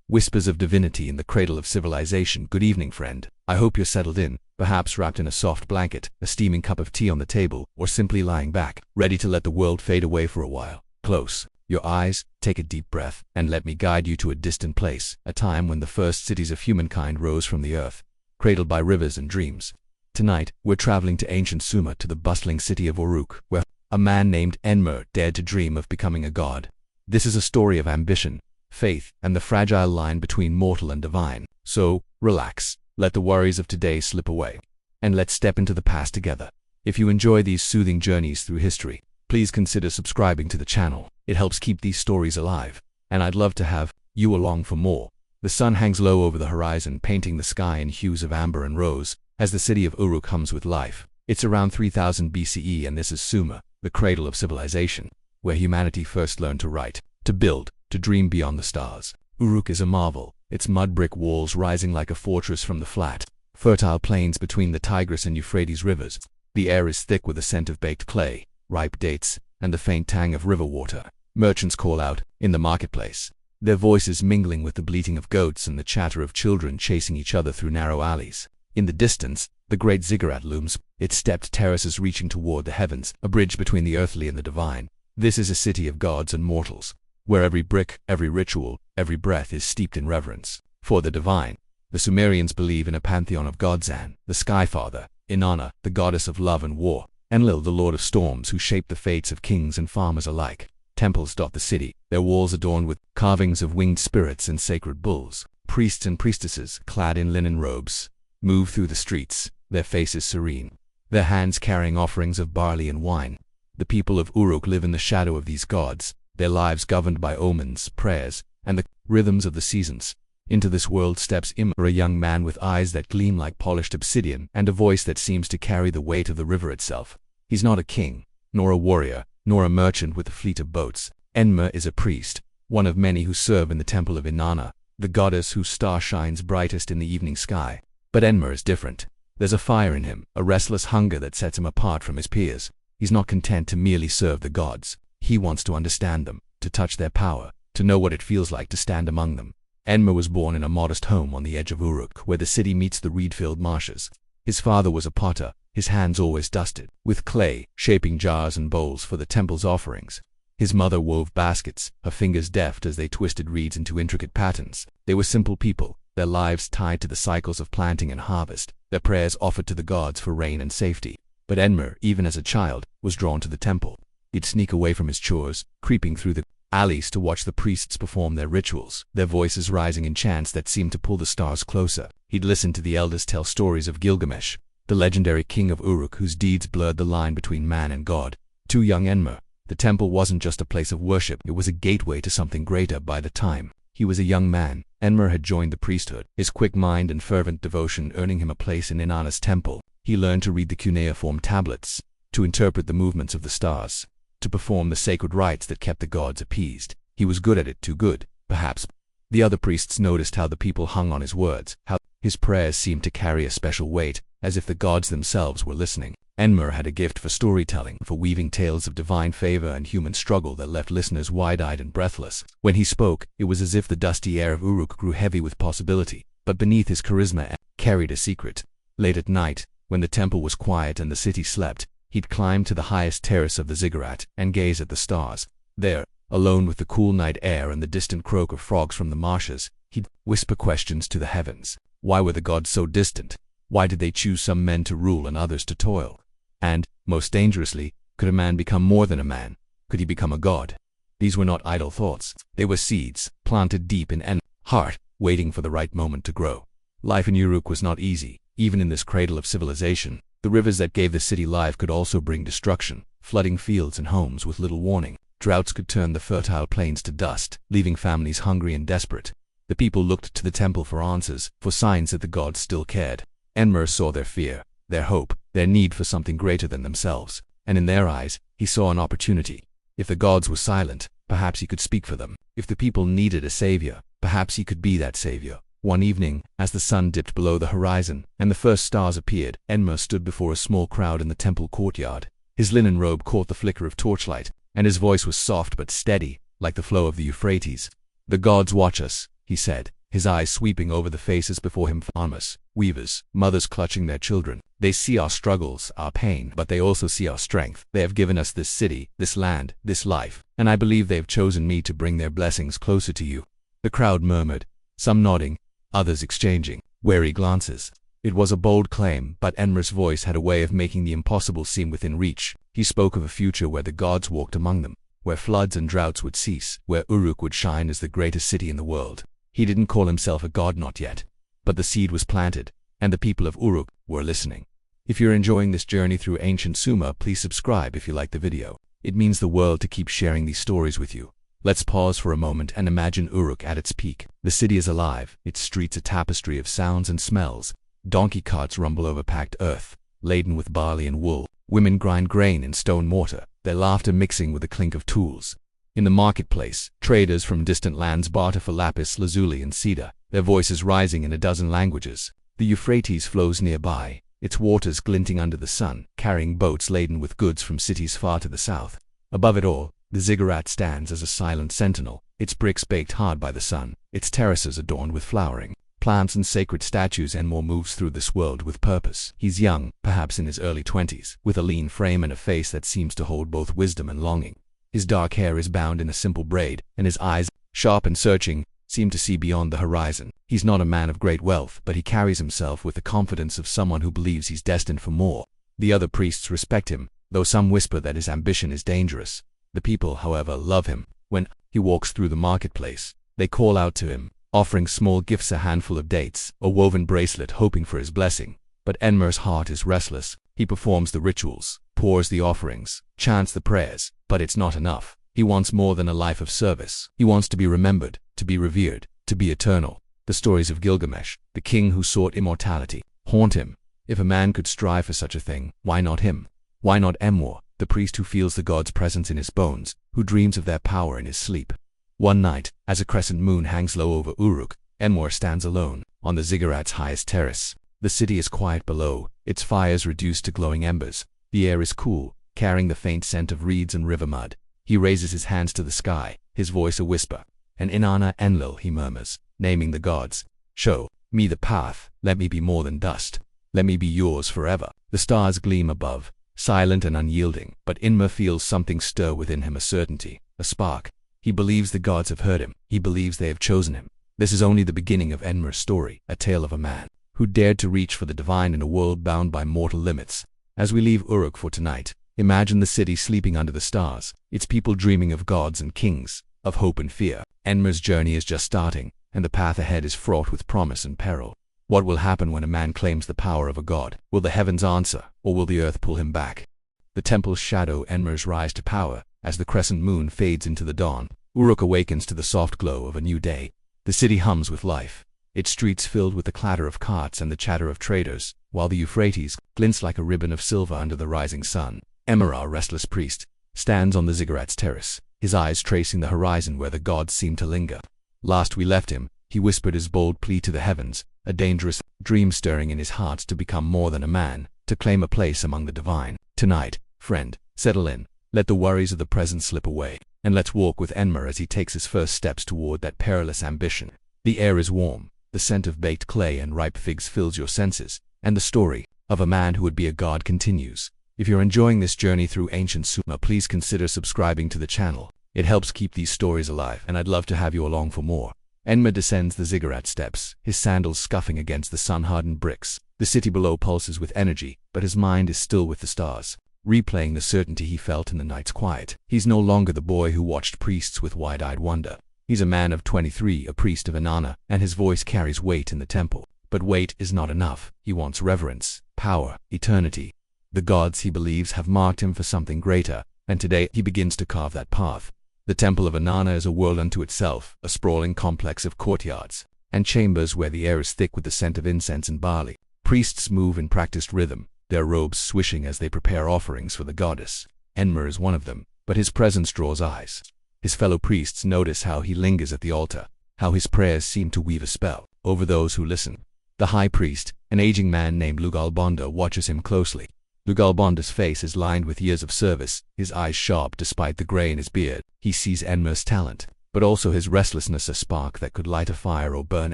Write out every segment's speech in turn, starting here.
Whispers of divinity in the cradle of civilization. Good evening, friend. I hope you're settled in, perhaps wrapped in a soft blanket, a steaming cup of tea on the table, or simply lying back, ready to let the world fade away for a while. Close your eyes, take a deep breath, and let me guide you to a distant place, a time when the first cities of humankind rose from the earth, cradled by rivers and dreams. Tonight, we're traveling to ancient Sumer, to the bustling city of Uruk, where a man named Enmer dared to dream of becoming a god. This is a story of ambition, faith, and the fragile line between mortal and divine. So, relax, let the worries of today slip away, and let's step into the past together. If you enjoy these soothing journeys through history, please consider subscribing to the channel. It helps keep these stories alive, and I'd love to have you along for more. The sun hangs low over the horizon, painting the sky in hues of amber and rose, as the city of Uruk hums with life. It's around 3000 BCE, and this is Sumer, the cradle of civilization, where humanity first learned to write, to build, to dream beyond the stars. Uruk is a marvel, its mud brick walls rising like a fortress from the flat, fertile plains between the Tigris and Euphrates rivers. The air is thick with the scent of baked clay, ripe dates, and the faint tang of river water. Merchants call out in the marketplace, their voices mingling with the bleating of goats and the chatter of children chasing each other through narrow alleys. In the distance, the great ziggurat looms, its stepped terraces reaching toward the heavens, a bridge between the earthly and the divine. This is a city of gods and mortals, where every brick, every ritual, every breath is steeped in reverence for the divine. The Sumerians believe in a pantheon of gods: An, the Sky Father; Inanna, the goddess of love and war; Enlil, the lord of storms who shaped the fates of kings and farmers alike. Temples dot the city, their walls adorned with carvings of winged spirits and sacred bulls. Priests and priestesses, clad in linen robes, move through the streets, their faces serene, their hands carrying offerings of barley and wine. The people of Uruk live in the shadow of these gods, their lives governed by omens, prayers, and the rhythms of the seasons. Into this world steps Imr, a young man with eyes that gleam like polished obsidian and a voice that seems to carry the weight of the river itself. He's not a king, nor a warrior, nor a merchant with a fleet of boats. Enmer is a priest, one of many who serve in the temple of Inanna, the goddess whose star shines brightest in the evening sky. But Enmer is different. There's a fire in him, a restless hunger that sets him apart from his peers. He's not content to merely serve the gods. He wants to understand them, to touch their power, to know what it feels like to stand among them. Enmer was born in a modest home on the edge of Uruk, where the city meets the reed-filled marshes. His father was a potter, his hands always dusted with clay, shaping jars and bowls for the temple's offerings. His mother wove baskets, her fingers deft as they twisted reeds into intricate patterns. They were simple people, their lives tied to the cycles of planting and harvest, their prayers offered to the gods for rain and safety. But Enmer, even as a child, was drawn to the temple. He'd sneak away from his chores, creeping through the alleys to watch the priests perform their rituals, their voices rising in chants that seemed to pull the stars closer. He'd listen to the elders tell stories of Gilgamesh, the legendary king of Uruk whose deeds blurred the line between man and god. To young Enmer, the temple wasn't just a place of worship, it was a gateway to something greater. By the time he was a young man, Enmer had joined the priesthood, his quick mind and fervent devotion earning him a place in Inanna's temple. He learned to read the cuneiform tablets, to interpret the movements of the stars, to perform the sacred rites that kept the gods appeased. He was good at it, too good, perhaps. The other priests noticed how the people hung on his words, how his prayers seemed to carry a special weight, as if the gods themselves were listening. Enmer had a gift for storytelling, for weaving tales of divine favor and human struggle that left listeners wide-eyed and breathless. When he spoke, it was as if the dusty air of Uruk grew heavy with possibility, but beneath his charisma carried a secret. Late at night, when the temple was quiet and the city slept, he'd climb to the highest terrace of the ziggurat and gaze at the stars. There, alone with the cool night air and the distant croak of frogs from the marshes, he'd whisper questions to the heavens. Why were the gods so distant? Why did they choose some men to rule and others to toil? And, most dangerously, could a man become more than a man? Could he become a god? These were not idle thoughts. They were seeds, planted deep in Enmer's heart, waiting for the right moment to grow. Life in Uruk was not easy. Even in this cradle of civilization, the rivers that gave the city life could also bring destruction, flooding fields and homes with little warning. Droughts could turn the fertile plains to dust, leaving families hungry and desperate. The people looked to the temple for answers, for signs that the gods still cared. Enmer saw their fear, their hope, their need for something greater than themselves, and in their eyes, he saw an opportunity. If the gods were silent, perhaps he could speak for them. If the people needed a savior, perhaps he could be that savior. One evening, as the sun dipped below the horizon and the first stars appeared, Enmer stood before a small crowd in the temple courtyard. His linen robe caught the flicker of torchlight, and his voice was soft but steady, like the flow of the Euphrates. "The gods watch us," he said, his eyes sweeping over the faces before him. Farmers, weavers, mothers clutching their children. They see our struggles, our pain, but they also see our strength. They have given us this city, this land, this life, and I believe they have chosen me to bring their blessings closer to you. The crowd murmured, some nodding, others exchanging wary glances. It was a bold claim, but Enmer's voice had a way of making the impossible seem within reach. He spoke of a future where the gods walked among them, where floods and droughts would cease, where Uruk would shine as the greatest city in the world. He didn't call himself a god, not yet, but the seed was planted, and the people of Uruk were listening. If you're enjoying this journey through ancient Sumer, please subscribe if you like the video. It means the world to keep sharing these stories with you. Let's pause for a moment and imagine Uruk at its peak. The city is alive, its streets a tapestry of sounds and smells. Donkey carts rumble over packed earth, laden with barley and wool. Women grind grain in stone mortar, their laughter mixing with the clink of tools. In the marketplace, traders from distant lands barter for lapis lazuli and cedar, their voices rising in a dozen languages. The Euphrates flows nearby, its waters glinting under the sun, carrying boats laden with goods from cities far to the south. Above it all, the ziggurat stands as a silent sentinel, its bricks baked hard by the sun, its terraces adorned with flowering plants and sacred statues. Enmor moves through this world with purpose. He's young, perhaps in his early 20s, with a lean frame and a face that seems to hold both wisdom and longing. His dark hair is bound in a simple braid, and his eyes, sharp and searching, seem to see beyond the horizon. He's not a man of great wealth, but he carries himself with the confidence of someone who believes he's destined for more. The other priests respect him, though some whisper that his ambition is dangerous. The people, however, love him. When he walks through the marketplace, they call out to him, offering small gifts, a handful of dates, a woven bracelet, hoping for his blessing. But Enmer's heart is restless. He performs the rituals, pours the offerings, chants the prayers, but it's not enough. He wants more than a life of service. He wants to be remembered, to be revered, to be eternal. The stories of Gilgamesh, the king who sought immortality, haunt him. If a man could strive for such a thing, why not him? Why not Enmor, the priest who feels the god's presence in his bones, who dreams of their power in his sleep? One night, as a crescent moon hangs low over Uruk, Enmor stands alone, on the ziggurat's highest terrace. The city is quiet below, its fires reduced to glowing embers. The air is cool, carrying the faint scent of reeds and river mud. He raises his hands to the sky, his voice a whisper. And Inanna Enlil, he murmurs, naming the gods. Show me the path, let me be more than dust. Let me be yours forever. The stars gleam above, silent and unyielding, but Enmer feels something stir within him, a certainty, a spark. He believes the gods have heard him. He believes they have chosen him. This is only the beginning of Enmer's story, a tale of a man who dared to reach for the divine in a world bound by mortal limits. As we leave Uruk for tonight, imagine the city sleeping under the stars, its people dreaming of gods and kings, of hope and fear. Enmer's journey is just starting, and the path ahead is fraught with promise and peril. What will happen when a man claims the power of a god? Will the heavens answer, or will the earth pull him back? The temples shadow Enmer's rise to power. As the crescent moon fades into the dawn, Uruk awakens to the soft glow of a new day. The city hums with life, its streets filled with the clatter of carts and the chatter of traders, while the Euphrates glints like a ribbon of silver under the rising sun. Enmer, our restless priest, stands on the ziggurat's terrace, his eyes tracing the horizon where the gods seem to linger. Last we left him, he whispered his bold plea to the heavens, a dangerous dream stirring in his heart to become more than a man, to claim a place among the divine. Tonight, friend, settle in. Let the worries of the present slip away, and let's walk with Enmer as he takes his first steps toward that perilous ambition. The air is warm, the scent of baked clay and ripe figs fills your senses, and the story of a man who would be a god continues. If you're enjoying this journey through ancient Sumer, please consider subscribing to the channel. It helps keep these stories alive, and I'd love to have you along for more. Enmer descends the ziggurat steps, his sandals scuffing against the sun-hardened bricks. The city below pulses with energy, but his mind is still with the stars, replaying the certainty he felt in the night's quiet. He's no longer the boy who watched priests with wide-eyed wonder. He's a man of 23, a priest of Inanna, and his voice carries weight in the temple. But weight is not enough. He wants reverence, power, eternity. The gods, he believes, have marked him for something greater, and today he begins to carve that path. The temple of Inanna is a world unto itself, a sprawling complex of courtyards and chambers where the air is thick with the scent of incense and barley. Priests move in practiced rhythm, their robes swishing as they prepare offerings for the goddess. Enmer is one of them, but his presence draws eyes. His fellow priests notice how he lingers at the altar, how his prayers seem to weave a spell over those who listen. The high priest, an aging man named Lugalbanda, watches him closely. Lugalbanda's face is lined with years of service, his eyes sharp despite the gray in his beard. He sees Enmer's talent, but also his restlessness a spark that could light a fire or burn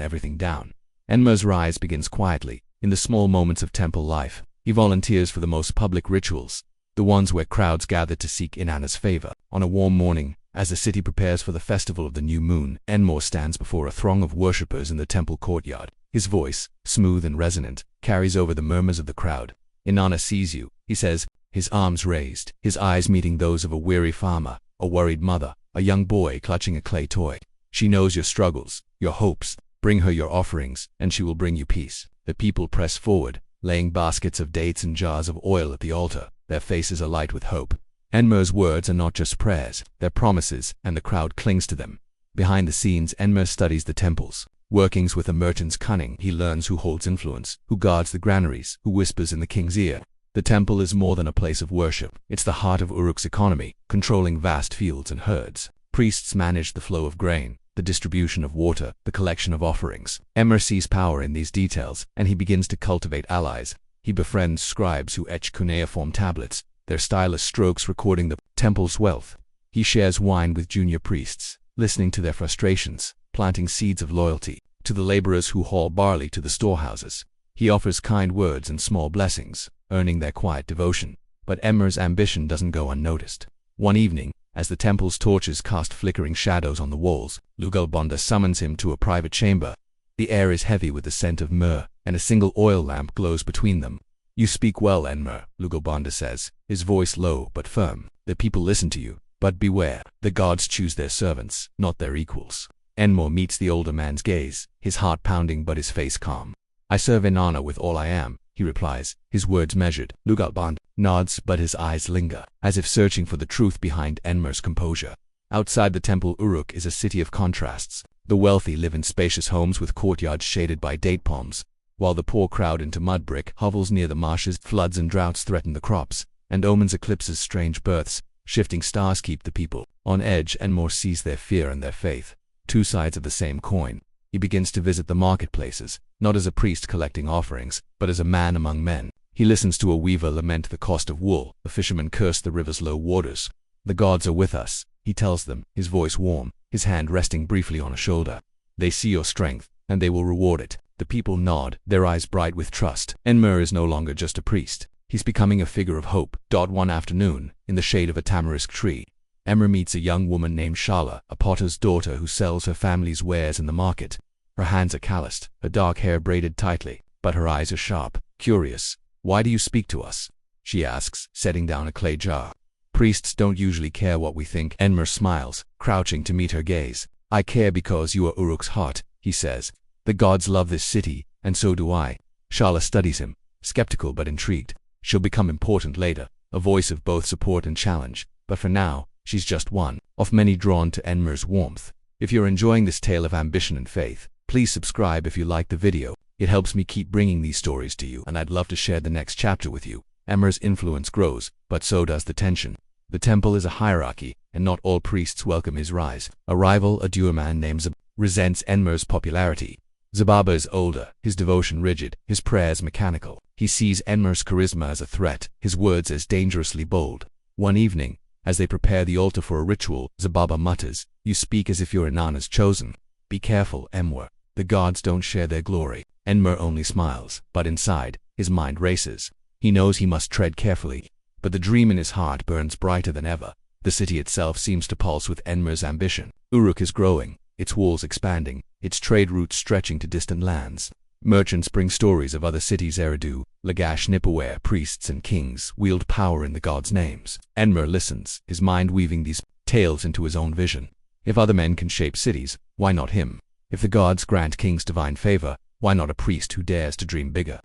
everything down. Enmer's rise begins quietly, in the small moments of temple life. He volunteers for the most public rituals, the ones where crowds gather to seek Inanna's favor. On a warm morning, as the city prepares for the festival of the new moon, Enmer stands before a throng of worshippers in the temple courtyard. His voice, smooth and resonant, carries over the murmurs of the crowd. "Inanna sees you," he says, his arms raised, his eyes meeting those of a weary farmer, a worried mother, a young boy clutching a clay toy. "She knows your struggles, your hopes. Bring her your offerings, and she will bring you peace." The people press forward, laying baskets of dates and jars of oil at the altar, their faces alight with hope. Enmer's words are not just prayers, they're promises, and the crowd clings to them. Behind the scenes, Enmer studies the temples. Workings with a merchant's cunning, he learns who holds influence, who guards the granaries, who whispers in the king's ear. The temple is more than a place of worship. It's the heart of Uruk's economy, controlling vast fields and herds. Priests manage the flow of grain, the distribution of water, the collection of offerings. Enmer sees power in these details, and he begins to cultivate allies. He befriends scribes who etch cuneiform tablets, their stylus strokes recording the temple's wealth. He shares wine with junior priests, listening to their frustrations, planting seeds of loyalty. To the laborers who haul barley to the storehouses, he offers kind words and small blessings, earning their quiet devotion. But Enmer's ambition doesn't go unnoticed. One evening, as the temple's torches cast flickering shadows on the walls, Lugalbanda summons him to a private chamber. The air is heavy with the scent of myrrh, and a single oil lamp glows between them. "You speak well, Enmer," Lugalbanda says, his voice low but firm. "The people listen to you, but beware. The gods choose their servants, not their equals." Enmer meets the older man's gaze, his heart pounding but his face calm. "I serve Inanna with all I am," he replies, his words measured. Lugalband nods, but his eyes linger, as if searching for the truth behind Enmer's composure. Outside the temple, Uruk is a city of contrasts. The wealthy live in spacious homes with courtyards shaded by date palms, while the poor crowd into mud brick hovels near the marshes. Floods and droughts threaten the crops, and omens eclipses strange births. Shifting stars keep the people on edge. Enmer sees their fear and their faith, two sides of the same coin. He begins to visit the marketplaces, not as a priest collecting offerings, but as a man among men. He listens to a weaver lament the cost of wool, a fisherman curse the river's low waters. "The gods are with us," he tells them, his voice warm, his hand resting briefly on a shoulder. "They see your strength, and they will reward it." The people nod, their eyes bright with trust. Enmer is no longer just a priest. He's becoming a figure of hope. One afternoon, in the shade of a tamarisk tree, Enmer meets a young woman named Shala, a potter's daughter who sells her family's wares in the market. Her hands are calloused, her dark hair braided tightly, but her eyes are sharp, curious. "Why do you speak to us?" she asks, setting down a clay jar. "Priests don't usually care what we think." Enmer smiles, crouching to meet her gaze. "I care because you are Uruk's heart," he says. "The gods love this city, and so do I." Shala studies him, skeptical but intrigued. She'll become important later, a voice of both support and challenge, but for now, she's just one of many drawn to Enmer's warmth. If you're enjoying this tale of ambition and faith, please subscribe if you like the video. It helps me keep bringing these stories to you, and I'd love to share the next chapter with you. Enmer's influence grows, but so does the tension. The temple is a hierarchy, and not all priests welcome his rise. A rival, a doer man named Zab, resents Enmer's popularity. Zababa is older, his devotion rigid, his prayers mechanical. He sees Enmer's charisma as a threat, his words as dangerously bold. One evening, as they prepare the altar for a ritual, Zababa mutters, "You speak as if you're Inanna's chosen. Be careful, Enmer. The gods don't share their glory." Enmer only smiles, but inside, his mind races. He knows he must tread carefully, but the dream in his heart burns brighter than ever. The city itself seems to pulse with Enmer's ambition. Uruk is growing, its walls expanding, its trade routes stretching to distant lands. Merchants bring stories of other cities. Eridu, Lagash, Nipaware, priests and kings wield power in the gods' names. Enmer listens, his mind weaving these tales into his own vision. If other men can shape cities, why not him? If the gods grant kings divine favor, why not a priest who dares to dream bigger?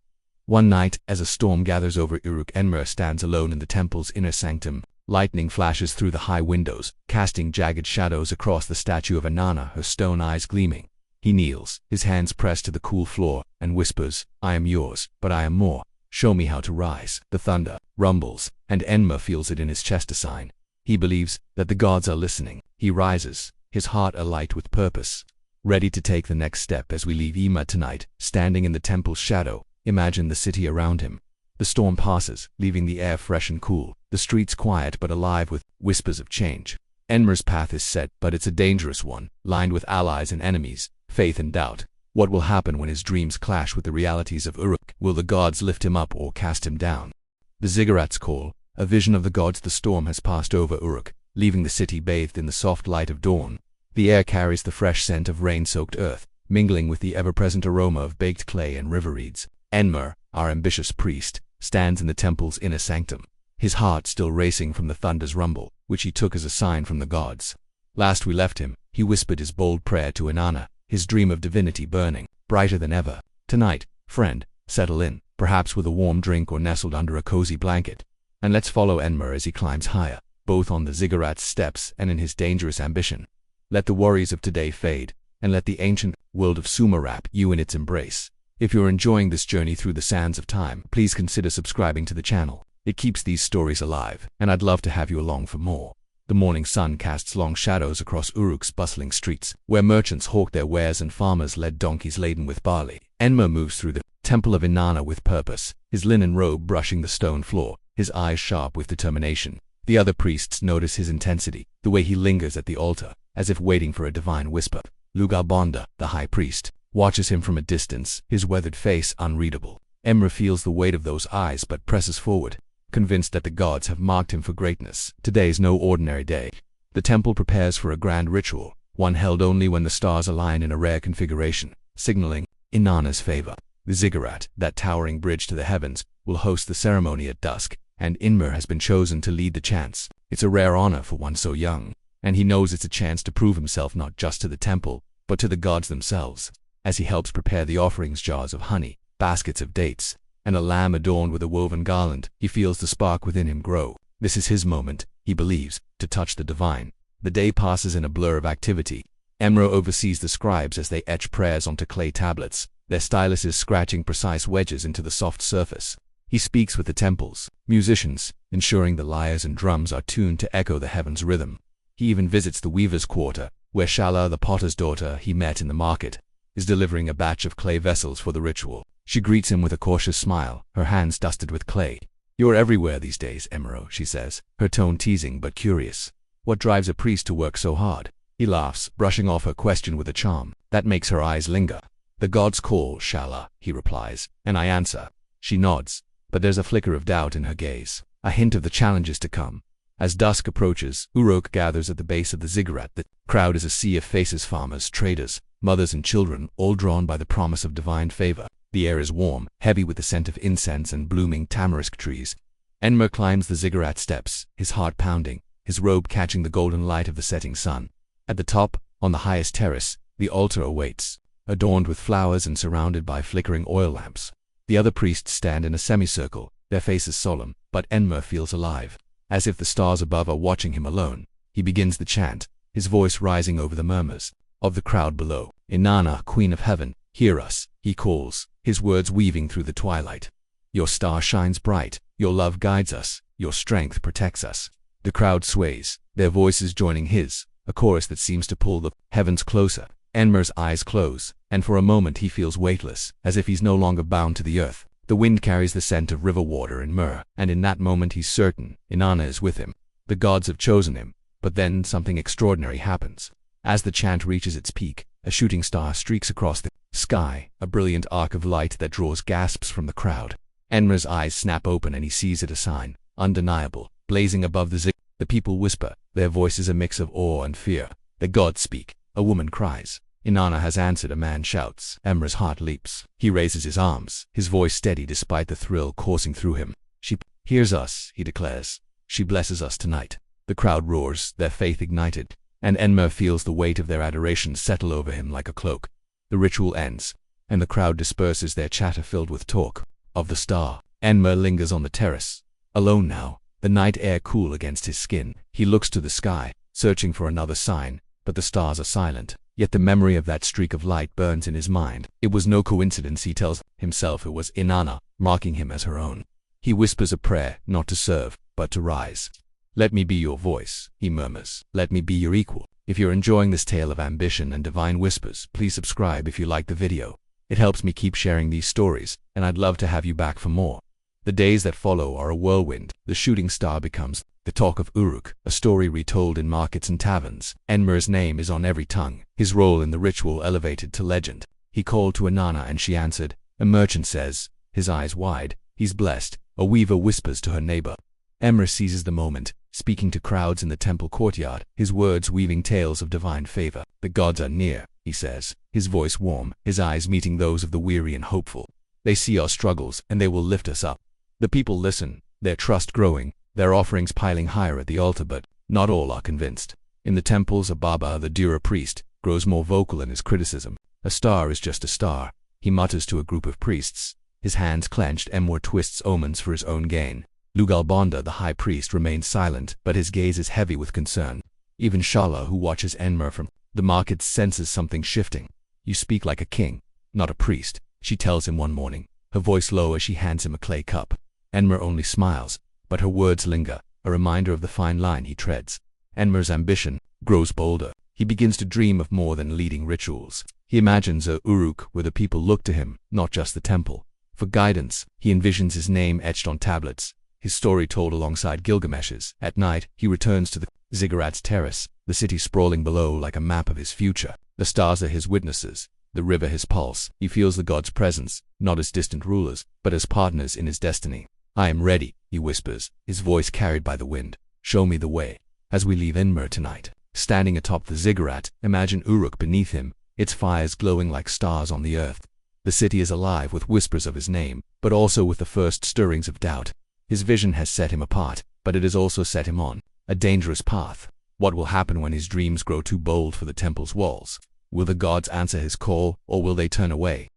One night, as a storm gathers over Uruk, Enmer stands alone in the temple's inner sanctum. Lightning flashes through the high windows, casting jagged shadows across the statue of Inanna, her stone eyes gleaming. He kneels, his hands pressed to the cool floor, and whispers, "I am yours, but I am more. Show me how to rise." The thunder rumbles, and Enmer feels it in his chest, a sign. He believes that the gods are listening. He rises, his heart alight with purpose, ready to take the next step. As we leave Ima tonight, standing in the temple's shadow, imagine the city around him. The storm passes, leaving the air fresh and cool, the streets quiet but alive with whispers of change. Enmer's path is set, but it's a dangerous one, lined with allies and enemies, faith and doubt. What will happen when his dreams clash with the realities of Uruk? Will the gods lift him up or cast him down? The ziggurats call, a vision of the gods. The storm has passed over Uruk, leaving the city bathed in the soft light of dawn. The air carries the fresh scent of rain-soaked earth, mingling with the ever-present aroma of baked clay and river reeds. Enmer, our ambitious priest, stands in the temple's inner sanctum, his heart still racing from the thunder's rumble, which he took as a sign from the gods. Last we left him, he whispered his bold prayer to Inanna, his dream of divinity burning, brighter than ever. Tonight, friend, settle in, perhaps with a warm drink or nestled under a cozy blanket, and let's follow Enmer as he climbs higher, both on the ziggurat's steps and in his dangerous ambition. Let the worries of today fade, and let the ancient world of Sumer wrap you in its embrace. If you're enjoying this journey through the sands of time, please consider subscribing to the channel. It keeps these stories alive, and I'd love to have you along for more. The morning sun casts long shadows across Uruk's bustling streets, where merchants hawked their wares and farmers led donkeys laden with barley. Enmer moves through the temple of Inanna with purpose, his linen robe brushing the stone floor, his eyes sharp with determination. The other priests notice his intensity, the way he lingers at the altar, as if waiting for a divine whisper. Lugarbonda, the high priest, watches him from a distance, his weathered face unreadable. Enmer feels the weight of those eyes but presses forward, convinced that the gods have marked him for greatness. Today's no ordinary day. The temple prepares for a grand ritual, one held only when the stars align in a rare configuration, signaling Inanna's favor. The ziggurat, that towering bridge to the heavens, will host the ceremony at dusk, and Enmer has been chosen to lead the chants. It's a rare honor for one so young, and he knows it's a chance to prove himself not just to the temple, but to the gods themselves. As he helps prepare the offerings, jars of honey, baskets of dates, and a lamb adorned with a woven garland, he feels the spark within him grow. This is his moment, he believes, to touch the divine. The day passes in a blur of activity. Enmer oversees the scribes as they etch prayers onto clay tablets, their styluses scratching precise wedges into the soft surface. He speaks with the temple's musicians, ensuring the lyres and drums are tuned to echo the heavens' rhythm. He even visits the weaver's quarter, where Shala, the potter's daughter he met in the market, is delivering a batch of clay vessels for the ritual. She greets him with a cautious smile, her hands dusted with clay. "You're everywhere these days, Emero," she says, her tone teasing but curious. "What drives a priest to work so hard?" He laughs, brushing off her question with a charm that makes her eyes linger. "The gods call, Shala," he replies, and I answer. She nods, but there's a flicker of doubt in her gaze, a hint of the challenges to come. As dusk approaches, Uruk gathers at the base of the ziggurat. The crowd is a sea of faces, farmers, traders, mothers and children, all drawn by the promise of divine favor. The air is warm, heavy with the scent of incense and blooming tamarisk trees. Enmer climbs the ziggurat steps, his heart pounding, his robe catching the golden light of the setting sun. At the top, on the highest terrace, the altar awaits, adorned with flowers and surrounded by flickering oil lamps. The other priests stand in a semicircle, their faces solemn, but Enmer feels alive. As if the stars above are watching him alone, he begins the chant, his voice rising over the murmurs of the crowd below. "Inanna, Queen of Heaven, hear us," he calls, his words weaving through the twilight. "Your star shines bright, your love guides us, your strength protects us." The crowd sways, their voices joining his, a chorus that seems to pull the heavens closer. Enmer's eyes close, and for a moment he feels weightless, as if he's no longer bound to the earth. The wind carries the scent of river water and myrrh, and in that moment he's certain Inanna is with him. The gods have chosen him, but then something extraordinary happens. As the chant reaches its peak, a shooting star streaks across the sky, a brilliant arc of light that draws gasps from the crowd. Enmer's eyes snap open and he sees it, a sign, undeniable, blazing above the zig. The people whisper, their voices a mix of awe and fear. The gods speak, a woman cries. Inanna has answered, a man shouts. Enmer's heart leaps. He raises his arms, his voice steady despite the thrill coursing through him. "She hears us," he declares. "She blesses us tonight." The crowd roars, their faith ignited, and Enmer feels the weight of their adoration settle over him like a cloak. The ritual ends, and the crowd disperses, their chatter filled with talk of the star. Enmer lingers on the terrace, alone now, the night air cool against his skin. He looks to the sky, searching for another sign, but the stars are silent. Yet the memory of that streak of light burns in his mind. It was no coincidence, he tells himself. It was Inanna, marking him as her own. He whispers a prayer, not to serve, but to rise. "Let me be your voice," he murmurs. "Let me be your equal." If you're enjoying this tale of ambition and divine whispers, please subscribe if you like the video. It helps me keep sharing these stories, and I'd love to have you back for more. The days that follow are a whirlwind. The shooting star becomes The talk of Uruk, a story retold in markets and taverns. Enmer's name is on every tongue, his role in the ritual elevated to legend. He called to Inanna and she answered. A merchant says, his eyes wide, he's blessed. A weaver whispers to her neighbor. Enmer seizes the moment, speaking to crowds in the temple courtyard, his words weaving tales of divine favor. The gods are near, he says, his voice warm, his eyes meeting those of the weary and hopeful. They see our struggles, and they will lift us up. The people listen, their trust growing, their offerings piling higher at the altar, but not all are convinced. In the temples, Ababa, the Dura priest, grows more vocal in his criticism. A star is just a star, he mutters to a group of priests. His hands clenched, Enmer twists omens for his own gain. Lugalbanda, the high priest, remains silent, but his gaze is heavy with concern. Even Shala, who watches Enmer from the market, senses something shifting. You speak like a king, not a priest, she tells him one morning, her voice low as she hands him a clay cup. Enmer only smiles, but her words linger, a reminder of the fine line he treads. Enmer's ambition grows bolder. He begins to dream of more than leading rituals. He imagines a Uruk where the people look to him, not just the temple. For guidance, he envisions his name etched on tablets, his story told alongside Gilgamesh's. At night, he returns to the ziggurat's terrace, the city sprawling below like a map of his future. The stars are his witnesses, the river his pulse. He feels the gods' presence, not as distant rulers, but as partners in his destiny. I am ready, he whispers, his voice carried by the wind. Show me the way. As we leave Enmer tonight, standing atop the ziggurat, imagine Uruk beneath him, its fires glowing like stars on the earth. The city is alive with whispers of his name, but also with the first stirrings of doubt. His vision has set him apart, but it has also set him on a dangerous path. What will happen when his dreams grow too bold for the temple's walls? Will the gods answer his call, or will they turn away?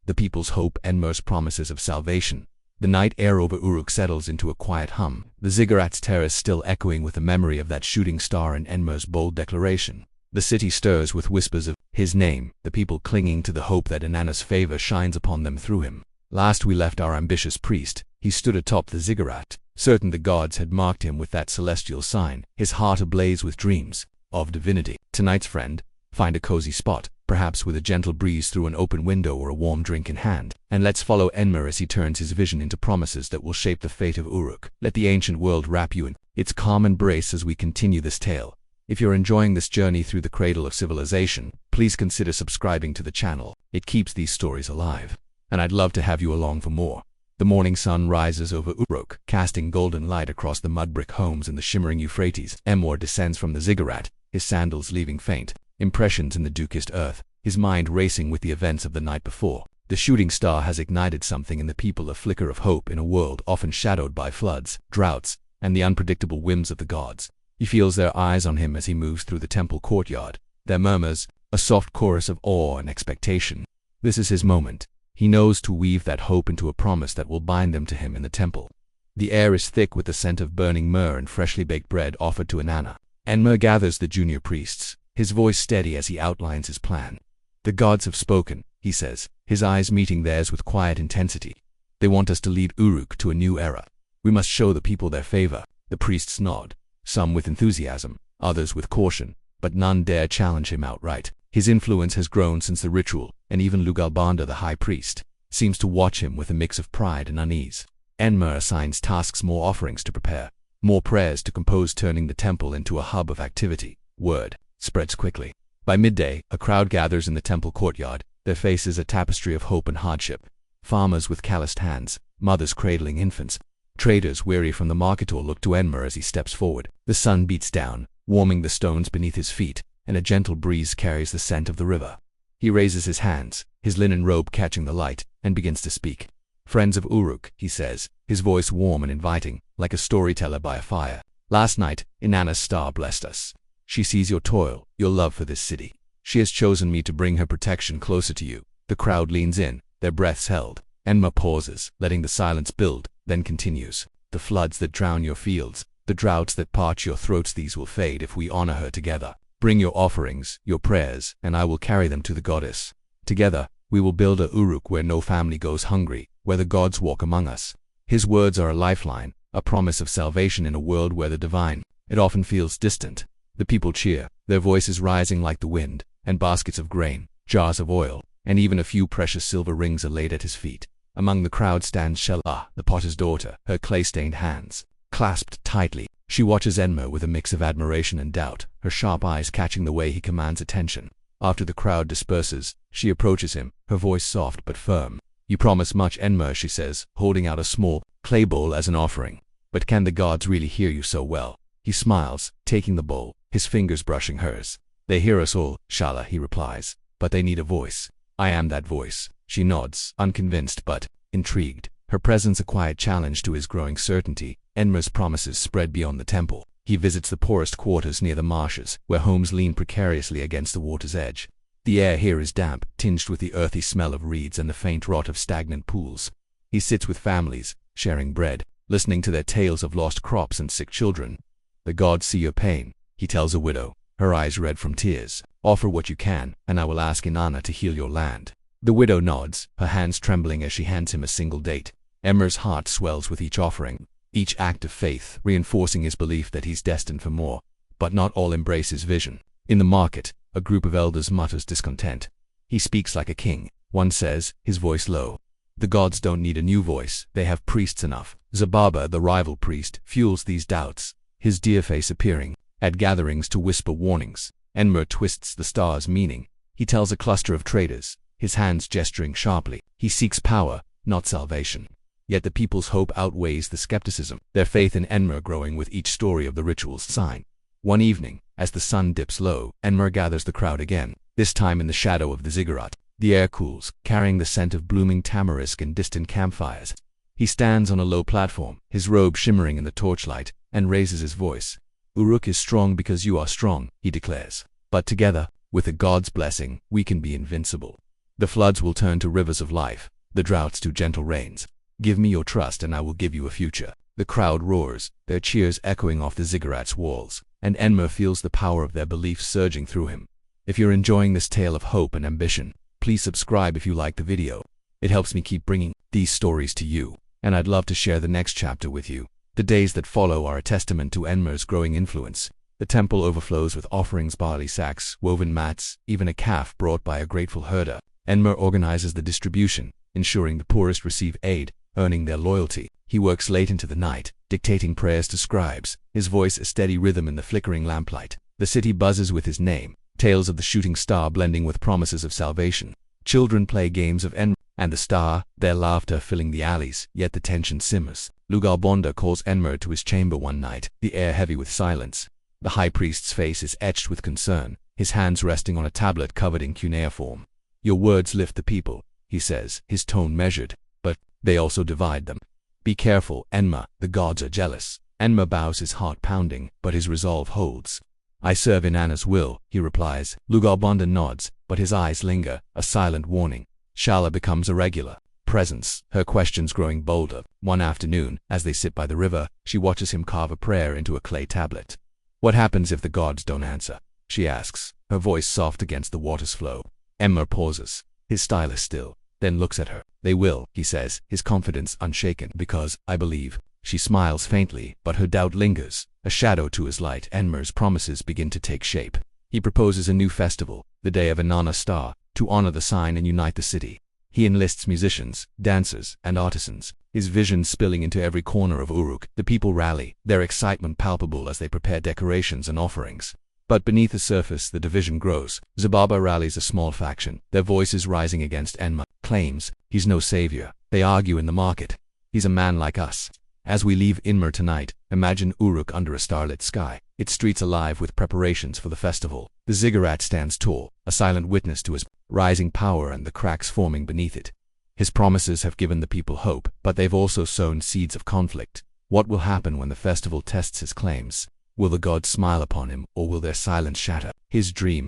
The people's hope, Enmer's promises of salvation. The night air over Uruk settles into a quiet hum, the ziggurat's terrace still echoing with the memory of that shooting star and Enmer's bold declaration. The city stirs with whispers of his name, the people clinging to the hope that Inanna's favor shines upon them through him. Last we left our ambitious priest, he stood atop the ziggurat, certain the gods had marked him with that celestial sign, his heart ablaze with dreams of divinity. Tonight's friend, find a cozy spot, perhaps with a gentle breeze through an open window or a warm drink in hand, and let's follow Enmer as he turns his vision into promises that will shape the fate of Uruk. Let the ancient world wrap you in its calm embrace as we continue this tale. If you're enjoying this journey through the cradle of civilization, please consider subscribing to the channel. It keeps these stories alive. And I'd love to have you along for more. The morning sun rises over Uruk, casting golden light across the mud brick homes and the shimmering Euphrates. Enmer descends from the ziggurat, his sandals leaving faint impressions in the dukest earth, his mind racing with the events of the night before. The shooting star has ignited something in the people, a flicker of hope in a world often shadowed by floods, droughts, and the unpredictable whims of the gods. He feels their eyes on him as he moves through the temple courtyard, their murmurs, a soft chorus of awe and expectation. This is his moment. He knows to weave that hope into a promise that will bind them to him in the temple. The air is thick with the scent of burning myrrh and freshly baked bread offered to Inanna. Enmer gathers the junior priests, his voice steady as he outlines his plan. The gods have spoken, he says, his eyes meeting theirs with quiet intensity. They want us to lead Uruk to a new era. We must show the people their favor. The priests nod, some with enthusiasm, others with caution, but none dare challenge him outright. His influence has grown since the ritual, and even Lugalbanda, the high priest, seems to watch him with a mix of pride and unease. Enmer assigns tasks, more offerings to prepare, more prayers to compose, turning the temple into a hub of activity. Word spreads quickly. By midday, a crowd gathers in the temple courtyard, their faces a tapestry of hope and hardship. Farmers with calloused hands, mothers cradling infants, traders weary from the marketor look to Enmer as he steps forward. The sun beats down, warming the stones beneath his feet, and a gentle breeze carries the scent of the river. He raises his hands, his linen robe catching the light, and begins to speak. Friends of Uruk, he says, his voice warm and inviting, like a storyteller by a fire. Last night, Inanna's star blessed us. She sees your toil, your love for this city. She has chosen me to bring her protection closer to you. The crowd leans in, their breaths held. Enmer pauses, letting the silence build, then continues. The floods that drown your fields, the droughts that parch your throats, these will fade if we honor her together. Bring your offerings, your prayers, and I will carry them to the goddess. Together, we will build a Uruk where no family goes hungry, where the gods walk among us. His words are a lifeline, a promise of salvation in a world where the divine, it often feels distant. The people cheer, their voices rising like the wind, and baskets of grain, jars of oil, and even a few precious silver rings are laid at his feet. Among the crowd stands Shelah, the potter's daughter, her clay-stained hands clasped tightly, She watches Enmer with a mix of admiration and doubt, her sharp eyes catching the way he commands attention. After the crowd disperses, she approaches him, her voice soft but firm. "You promise much, Enmer," she says, holding out a small clay bowl as an offering. "But can the gods really hear you so well?" He smiles, taking the bowl, his fingers brushing hers. "They hear us all, Shala," he replies, "but they need a voice. I am that voice." She nods, unconvinced but intrigued, her presence a quiet challenge to his growing certainty. Enmer's promises spread beyond the temple. He visits the poorest quarters near the marshes, where homes lean precariously against the water's edge. The air here is damp, tinged with the earthy smell of reeds and the faint rot of stagnant pools. He sits with families, sharing bread, listening to their tales of lost crops and sick children. "The gods see your pain," he tells a widow, her eyes red from tears. "Offer what you can, and I will ask Inanna to heal your land." The widow nods, her hands trembling as she hands him a single date. Enmer's heart swells with each offering, each act of faith reinforcing his belief that he's destined for more. But not all embrace his vision. In the market, a group of elders mutters discontent. He speaks like a king, one says, his voice low. "The gods don't need a new voice, they have priests enough." Zababa, the rival priest, fuels these doubts, his deer face appearing at gatherings to whisper warnings. Enmer twists the star's meaning. He tells a cluster of traders, his hands gesturing sharply. He seeks power, not salvation. Yet the people's hope outweighs the skepticism, their faith in Enmer growing with each story of the ritual's sign. One evening, as the sun dips low, Enmer gathers the crowd again, this time in the shadow of the ziggurat. The air cools, carrying the scent of blooming tamarisk and distant campfires. He stands on a low platform, his robe shimmering in the torchlight, and raises his voice. "Uruk is strong because you are strong," he declares. "But together, with the god's blessing, we can be invincible. The floods will turn to rivers of life, the droughts to gentle rains. Give me your trust and I will give you a future." The crowd roars, their cheers echoing off the ziggurat's walls, and Enmer feels the power of their belief surging through him. If you're enjoying this tale of hope and ambition, please subscribe if you like the video. It helps me keep bringing these stories to you, and I'd love to share the next chapter with you. The days that follow are a testament to Enmer's growing influence. The temple overflows with offerings, barley sacks, woven mats, even a calf brought by a grateful herder. Enmer organizes the distribution, ensuring the poorest receive aid, earning their loyalty. He works late into the night, dictating prayers to scribes, his voice a steady rhythm in the flickering lamplight. The city buzzes with his name, tales of the shooting star blending with promises of salvation. Children play games of Enmer and the star, their laughter filling the alleys, yet the tension simmers. Lugalbonda calls Enmer to his chamber one night, the air heavy with silence. The high priest's face is etched with concern, his hands resting on a tablet covered in cuneiform. "Your words lift the people," he says, his tone measured, "but they also divide them. Be careful, Enmer, the gods are jealous." Enmer bows, his heart pounding, but his resolve holds. "I serve Inanna's will," he replies. Lugalbonda nods, but his eyes linger, a silent warning. Shala becomes a regular presence, her questions growing bolder. One afternoon, as they sit by the river, she watches him carve a prayer into a clay tablet. "What happens if the gods don't answer?" she asks, her voice soft against the water's flow. Enmer pauses, his stylus still, then looks at her. "They will," he says, his confidence unshaken. "Because I believe." She smiles faintly, but her doubt lingers, a shadow to his light. Enmer's promises begin to take shape. He proposes a new festival, the Day of Inanna Star, to honor the sign and unite the city. He enlists musicians, dancers, and artisans, his vision spilling into every corner of Uruk. The people rally, their excitement palpable as they prepare decorations and offerings. But beneath the surface, the division grows. Zababa rallies a small faction, their voices rising against Enmer, claims he's no savior. They argue in the market. "He's a man like us." As we leave Enmer tonight, imagine Uruk under a starlit sky, its streets alive with preparations for the festival. The ziggurat stands tall, a silent witness to his rising power and the cracks forming beneath it. His promises have given the people hope, but they've also sown seeds of conflict. What will happen when the festival tests his claims? Will the gods smile upon him, or will their silence shatter his dream?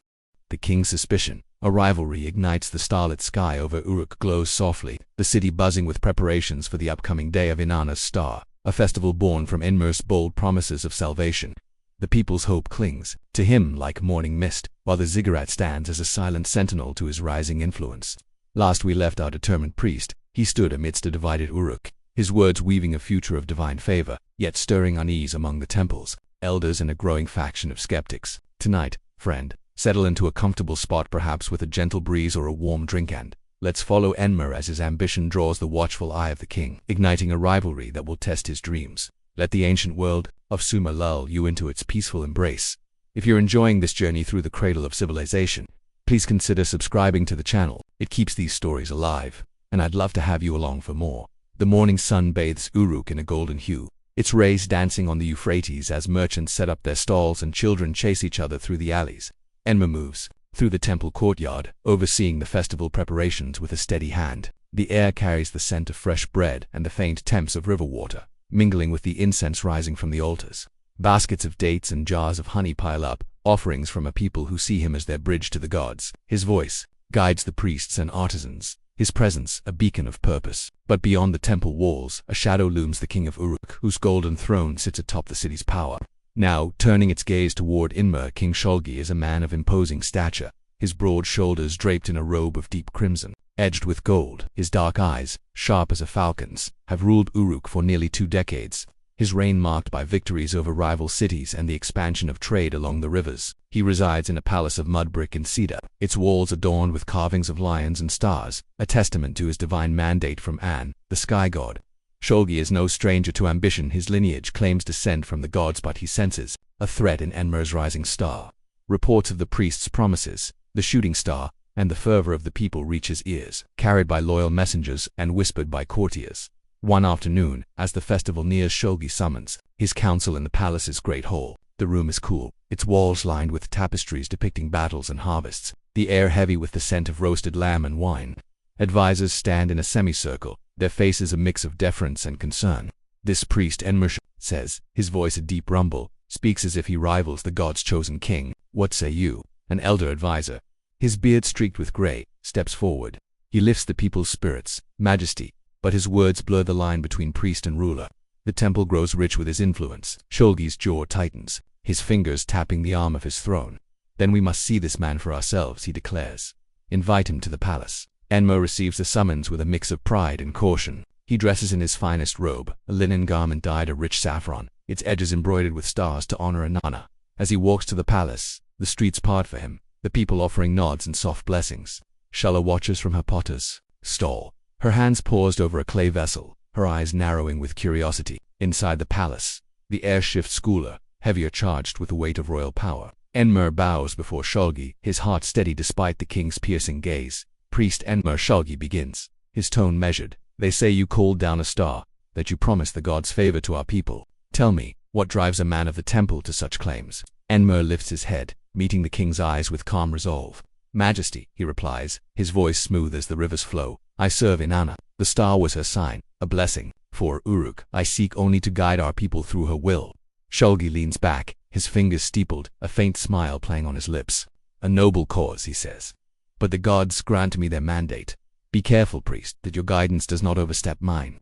The king's suspicion. A rivalry ignites. The starlit sky over Uruk glows softly, the city buzzing with preparations for the upcoming Day of Inanna's Star, a festival born from Enmer's bold promises of salvation. The people's hope clings to him like morning mist, while the ziggurat stands as a silent sentinel to his rising influence. Last we left our determined priest, he stood amidst a divided Uruk, his words weaving a future of divine favor, yet stirring unease among the temple's elders and a growing faction of skeptics. Tonight, friend, settle into a comfortable spot, perhaps with a gentle breeze or a warm drink, and let's follow Enmer as his ambition draws the watchful eye of the king, igniting a rivalry that will test his dreams. Let the ancient world of Sumer lull you into its peaceful embrace. If you're enjoying this journey through the cradle of civilization, please consider subscribing to the channel. It keeps these stories alive, and I'd love to have you along for more. The morning sun bathes Uruk in a golden hue, its rays dancing on the Euphrates as merchants set up their stalls and children chase each other through the alleys. Enmer moves through the temple courtyard, overseeing the festival preparations with a steady hand. The air carries the scent of fresh bread and the faint temps of river water, mingling with the incense rising from the altars. Baskets of dates and jars of honey pile up, offerings from a people who see him as their bridge to the gods. His voice guides the priests and artisans, his presence a beacon of purpose. But beyond the temple walls, a shadow looms, the king of Uruk, whose golden throne sits atop the city's power. Now, turning its gaze toward Enmer, King Sholgi is a man of imposing stature, his broad shoulders draped in a robe of deep crimson, edged with gold. His dark eyes, sharp as a falcon's, have ruled Uruk for nearly 2 decades, his reign marked by victories over rival cities and the expansion of trade along the rivers. He resides in a palace of mud brick and cedar, its walls adorned with carvings of lions and stars, a testament to his divine mandate from An, the sky god. Sholgi is no stranger to ambition. His lineage claims descent from the gods, but he senses a threat in Enmer's rising star. Reports of the priest's promises, the shooting star, and the fervor of the people reach his ears, carried by loyal messengers and whispered by courtiers. One afternoon, as the festival nears, Sholgi summons his council in the palace's great hall. The room is cool, its walls lined with tapestries depicting battles and harvests, the air heavy with the scent of roasted lamb and wine. Advisors stand in a semicircle, their faces a mix of deference and concern. This priest, Enmer says, his voice a deep rumble, speaks as if he rivals the god's chosen king. What say you? An elder advisor, his beard streaked with gray, steps forward. He lifts the people's spirits. Majesty. But his words blur the line between priest and ruler. The temple grows rich with his influence. Sholgi's jaw tightens, his fingers tapping the arm of his throne. Then we must see this man for ourselves, he declares. Invite him to the palace. Enmer receives the summons with a mix of pride and caution. He dresses in his finest robe, a linen garment dyed a rich saffron, its edges embroidered with stars to honor Inanna. As he walks to the palace, the streets part for him, the people offering nods and soft blessings. Shulla watches from her potter's stall, her hands paused over a clay vessel, her eyes narrowing with curiosity. Inside the palace, the air shifts cooler, heavier, charged with the weight of royal power. Enmer bows before Sholgi, his heart steady despite the king's piercing gaze. Priest Enmer, Sholgi begins, his tone measured. They say you called down a star, that you promised the gods' favor to our people. Tell me, what drives a man of the temple to such claims? Enmer lifts his head, meeting the king's eyes with calm resolve. Majesty, he replies, his voice smooth as the river's flow. I serve Inanna. The star was her sign, a blessing. For Uruk, I seek only to guide our people through her will. Sholgi leans back, his fingers steepled, a faint smile playing on his lips. A noble cause, he says. But the gods grant me their mandate. Be careful, priest, that your guidance does not overstep mine.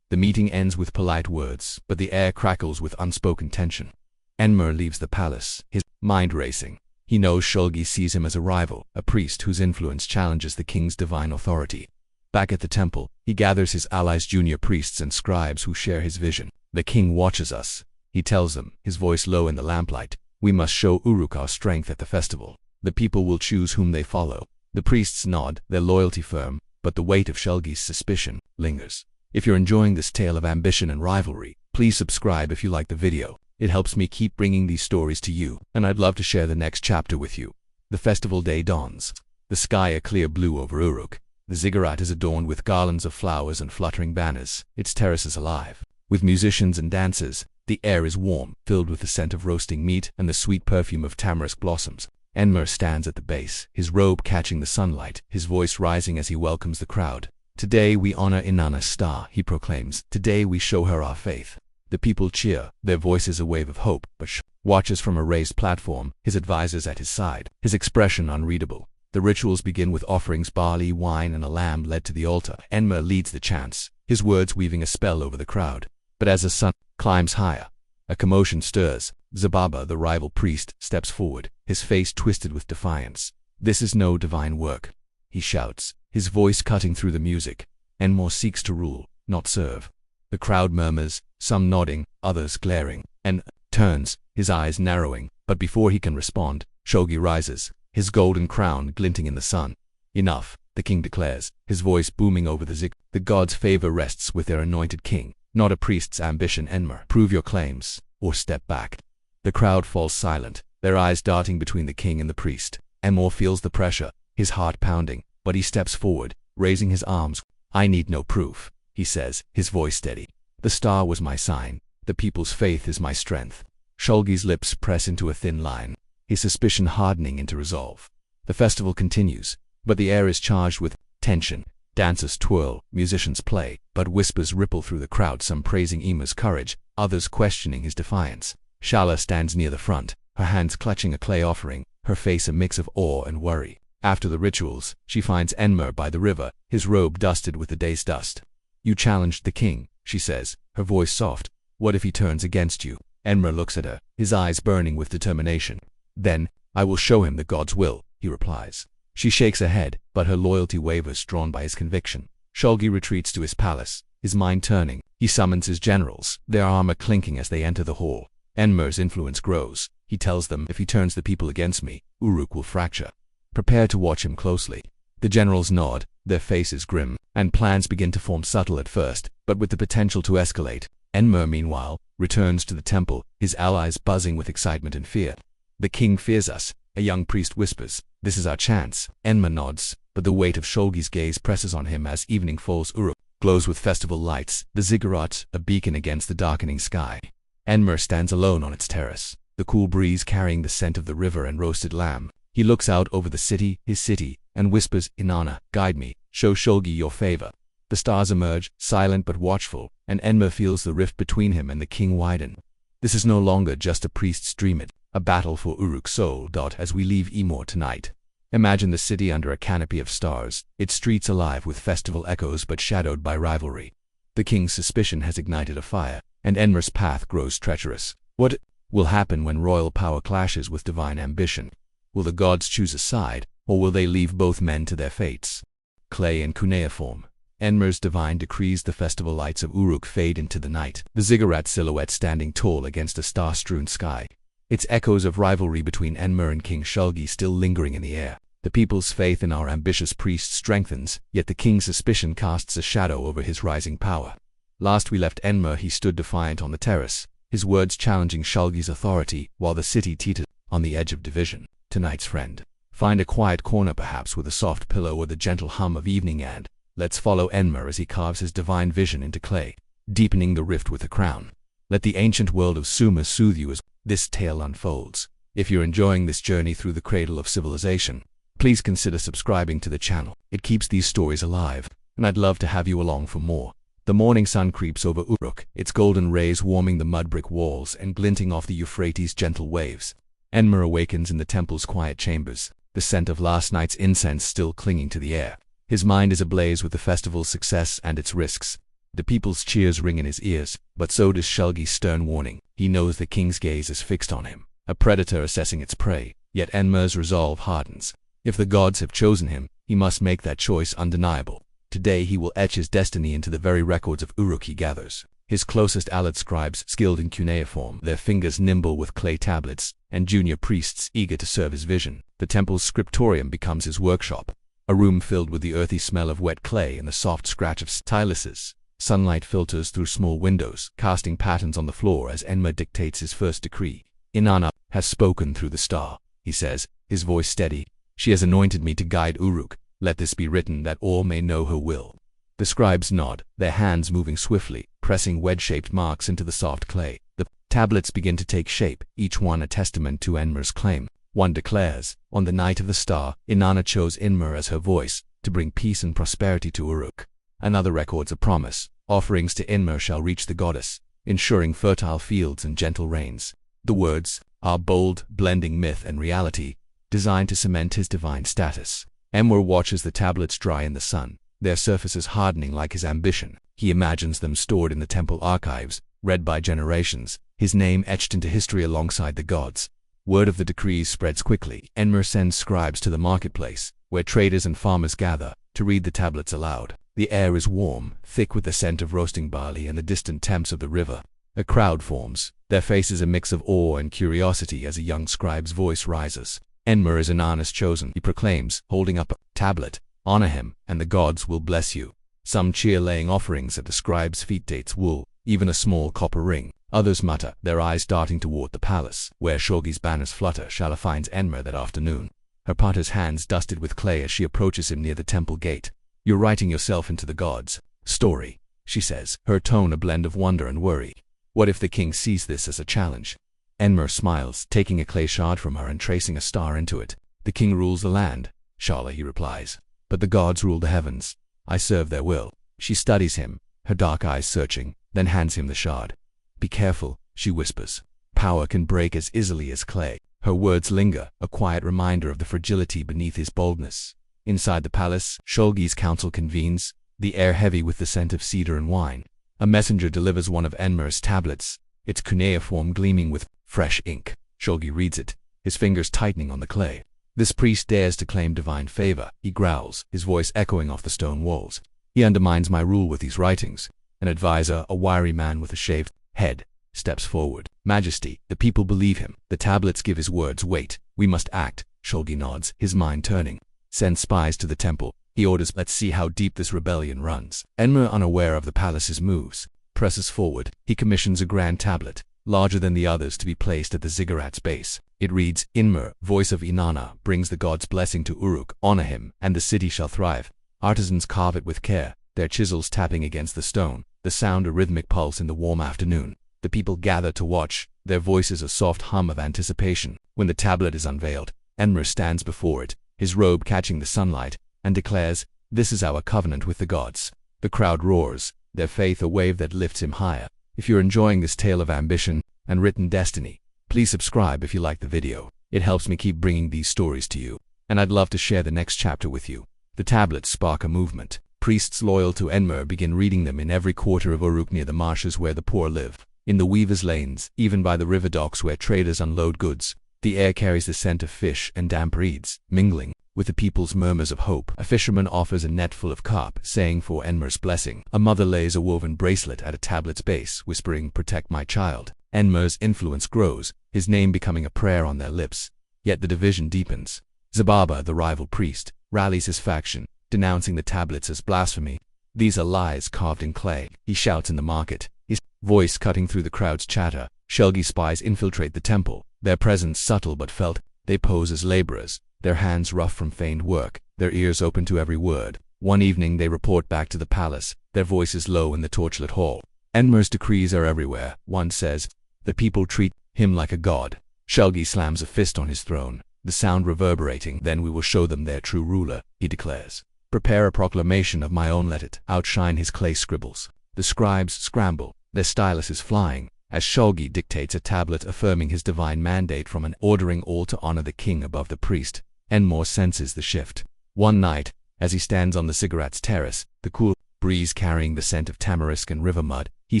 The meeting ends with polite words, but the air crackles with unspoken tension. Enmer leaves the palace, his mind racing. He knows Sholgi sees him as a rival, a priest whose influence challenges the king's divine authority. Back at the temple, he gathers his allies, junior priests and scribes who share his vision. The king watches us, he tells them, his voice low in the lamplight. We must show Uruk our strength at the festival. The people will choose whom they follow. The priests nod, their loyalty firm, but the weight of Sholgi's suspicion lingers. If you're enjoying this tale of ambition and rivalry, please subscribe if you like the video. It helps me keep bringing these stories to you, and I'd love to share the next chapter with you. The festival day dawns. The sky a clear blue over Uruk. The ziggurat is adorned with garlands of flowers and fluttering banners, its terraces alive with musicians and dancers. The air is warm, filled with the scent of roasting meat and the sweet perfume of tamarisk blossoms. Enmer stands at the base, his robe catching the sunlight, his voice rising as he welcomes the crowd. Today we honor Inanna's star, he proclaims. Today we show her our faith. The people cheer, their voices a wave of hope, but watches from a raised platform, his advisors at his side, his expression unreadable. The rituals begin with offerings, barley, wine, and a lamb led to the altar. Enmer leads the chants, his words weaving a spell over the crowd. But as the sun climbs higher, a commotion stirs. Zababa, the rival priest, steps forward, his face twisted with defiance. This is no divine work, he shouts, his voice cutting through the music. Enmer seeks to rule, not serve. The crowd murmurs, some nodding, others glaring. En turns, his eyes narrowing, but before he can respond, Sholgi rises, his golden crown glinting in the sun. Enough, the king declares, his voice booming over the zig. The gods' favor rests with their anointed king. not a priest's ambition. Enmer, prove your claims, or step back. The crowd falls silent, their eyes darting between the king and the priest. Enmer feels the pressure, his heart pounding, but he steps forward, raising his arms. I need no proof, he says, his voice steady. The star was my sign, the people's faith is my strength. Shulgi's lips press into a thin line, his suspicion hardening into resolve. The festival continues, but the air is charged with tension. Dancers twirl, musicians play, but whispers ripple through the crowd, some praising Emer's courage, others questioning his defiance. Shala stands near the front, her hands clutching a clay offering, her face a mix of awe and worry. After the rituals, she finds Enmer by the river, his robe dusted with the day's dust. You challenged the king, she says, her voice soft. What if he turns against you? Enmer looks at her, his eyes burning with determination. Then, I will show him the god's will, he replies. She shakes her head, but her loyalty wavers, drawn by his conviction. Shulgi retreats to his palace, his mind turning. He summons his generals, their armor clinking as they enter the hall. Enmer's influence grows. He tells them, if he turns the people against me, Uruk will fracture. Prepare to watch him closely. The generals nod, their faces grim, and plans begin to form, subtle at first, but with the potential to escalate. Enmer, meanwhile, returns to the temple, his allies buzzing with excitement and fear. The king fears us, a young priest whispers. This is our chance. Enmer nods, but the weight of Shulgi's gaze presses on him as evening falls. Uruk glows with festival lights, the ziggurat a beacon against the darkening sky. Enmer stands alone on its terrace, the cool breeze carrying the scent of the river and roasted lamb. He looks out over the city, his city, and whispers, Inanna, guide me, show Shulgi your favor. The stars emerge, silent but watchful, and Enmer feels the rift between him and the king widen. This is no longer just a priest's dream, a battle for Uruk's soul. As we leave Emor tonight, imagine the city under a canopy of stars, its streets alive with festival echoes but shadowed by rivalry. The king's suspicion has ignited a fire, and Enmer's path grows treacherous. What will happen when royal power clashes with divine ambition? Will the gods choose a side, or will they leave both men to their fates? Clay and cuneiform. Enmer's divine decrees. The festival lights of Uruk fade into the night, the ziggurat silhouette standing tall against a star-strewn sky. Its echoes of rivalry between Enmer and King Shulgi still lingering in the air. The people's faith in our ambitious priest strengthens, yet the king's suspicion casts a shadow over his rising power. Last we left Enmer, he stood defiant on the terrace, his words challenging Shulgi's authority, while the city teetered on the edge of division. Tonight's friend, find a quiet corner perhaps with a soft pillow or the gentle hum of evening, and let's follow Enmer as he carves his divine vision into clay, deepening the rift with the crown. Let the ancient world of Sumer soothe you as this tale unfolds. If you're enjoying this journey through the cradle of civilization, please consider subscribing to the channel. It keeps these stories alive, and I'd love to have you along for more. The morning sun creeps over Uruk, its golden rays warming the mud brick walls and glinting off the Euphrates' gentle waves. Enmer awakens in the temple's quiet chambers, the scent of last night's incense still clinging to the air. His mind is ablaze with the festival's success and its risks. The people's cheers ring in his ears, but so does Shulgi's stern warning. He knows the king's gaze is fixed on him, a predator assessing its prey, yet Enmer's resolve hardens. If the gods have chosen him, he must make that choice undeniable. Today he will etch his destiny into the very records of Uruk he gathers. His closest allied scribes skilled in cuneiform, their fingers nimble with clay tablets, and junior priests eager to serve his vision. The temple's scriptorium becomes his workshop, a room filled with the earthy smell of wet clay and the soft scratch of styluses. Sunlight filters through small windows, casting patterns on the floor as Enmer dictates his first decree. Inanna has spoken through the star, he says, his voice steady. She has anointed me to guide Uruk. Let this be written that all may know her will. The scribes nod, their hands moving swiftly, pressing wedge-shaped marks into the soft clay. The tablets begin to take shape, each one a testament to Enmer's claim. One declares, on the night of the star, Inanna chose Enmer as her voice, to bring peace and prosperity to Uruk. Another records a promise, offerings to Enmer shall reach the goddess, ensuring fertile fields and gentle rains. The words are bold, blending myth and reality, designed to cement his divine status. Enmer watches the tablets dry in the sun, their surfaces hardening like his ambition. He imagines them stored in the temple archives, read by generations, his name etched into history alongside the gods. Word of the decrees spreads quickly. Enmer sends scribes to the marketplace, where traders and farmers gather, to read the tablets aloud. The air is warm, thick with the scent of roasting barley and the distant temps of the river. A crowd forms, their faces a mix of awe and curiosity as a young scribe's voice rises. Enmer is Inanna's chosen, he proclaims, holding up a tablet. Honor him, and the gods will bless you. Some cheer, laying offerings at the scribe's feet. Dates, wool, even a small copper ring. Others mutter, their eyes darting toward the palace, where Shulgi's banners flutter. Shala finds Enmer that afternoon, her potter's hands dusted with clay as she approaches him near the temple gate. "You're writing yourself into the gods' story," she says, her tone a blend of wonder and worry. "What if the king sees this as a challenge?" Enmer smiles, taking a clay shard from her and tracing a star into it. "The king rules the land, Shala," he replies. "But the gods rule the heavens. I serve their will." She studies him, her dark eyes searching, then hands him the shard. "Be careful," she whispers. "Power can break as easily as clay." Her words linger, a quiet reminder of the fragility beneath his boldness. Inside the palace, Shulgi's council convenes, the air heavy with the scent of cedar and wine. A messenger delivers one of Enmer's tablets, its cuneiform gleaming with fresh ink. Shulgi reads it, his fingers tightening on the clay. "This priest dares to claim divine favor," he growls, his voice echoing off the stone walls. "He undermines my rule with these writings." An advisor, a wiry man with a shaved head, steps forward. "Majesty, the people believe him. The tablets give his words weight. We must act." Shulgi nods, his mind turning. "Send spies to the temple," he orders. "Let's see how deep this rebellion runs." Enmer, unaware of the palace's moves, presses forward. He commissions a grand tablet, larger than the others, to be placed at the ziggurat's base. It reads, "Enmer, voice of Inanna, brings the god's blessing to Uruk. Honor him, and the city shall thrive." Artisans carve it with care, their chisels tapping against the stone, the sound a rhythmic pulse in the warm afternoon. The people gather to watch, their voices a soft hum of anticipation. When the tablet is unveiled, Enmer stands before it, his robe catching the sunlight, and declares, "This is our covenant with the gods." The crowd roars, their faith a wave that lifts him higher. If you're enjoying this tale of ambition and written destiny, please subscribe if you like the video. It helps me keep bringing these stories to you, and I'd love to share the next chapter with you. The tablets spark a movement. Priests loyal to Enmer begin reading them in every quarter of Uruk, near the marshes where the poor live, in the weavers' lanes, even by the river docks where traders unload goods. The air carries the scent of fish and damp reeds, mingling with the people's murmurs of hope. A fisherman offers a net full of carp, saying for Enmer's blessing. A mother lays a woven bracelet at a tablet's base, whispering, "Protect my child." Enmer's influence grows, his name becoming a prayer on their lips. Yet the division deepens. Zababa, the rival priest, rallies his faction, denouncing the tablets as blasphemy. "These are lies carved in clay," he shouts in the market, his voice cutting through the crowd's chatter. Shulgi spies infiltrate the temple, their presence subtle but felt. They pose as laborers, their hands rough from feigned work, their ears open to every word. One evening they report back to the palace, their voices low in the torchlit hall. "Enmer's decrees are everywhere," one says. "The people treat him like a god." Shulgi slams a fist on his throne, the sound reverberating. "Then we will show them their true ruler," he declares. "Prepare a proclamation of my own, let it outshine his clay scribbles." The scribes scramble, their styluses flying, as Shulgi dictates a tablet affirming his divine mandate from an ordering all to honor the king above the priest. Enmer senses the shift. One night, as he stands on the ziggurat's terrace, the cool breeze carrying the scent of tamarisk and river mud, he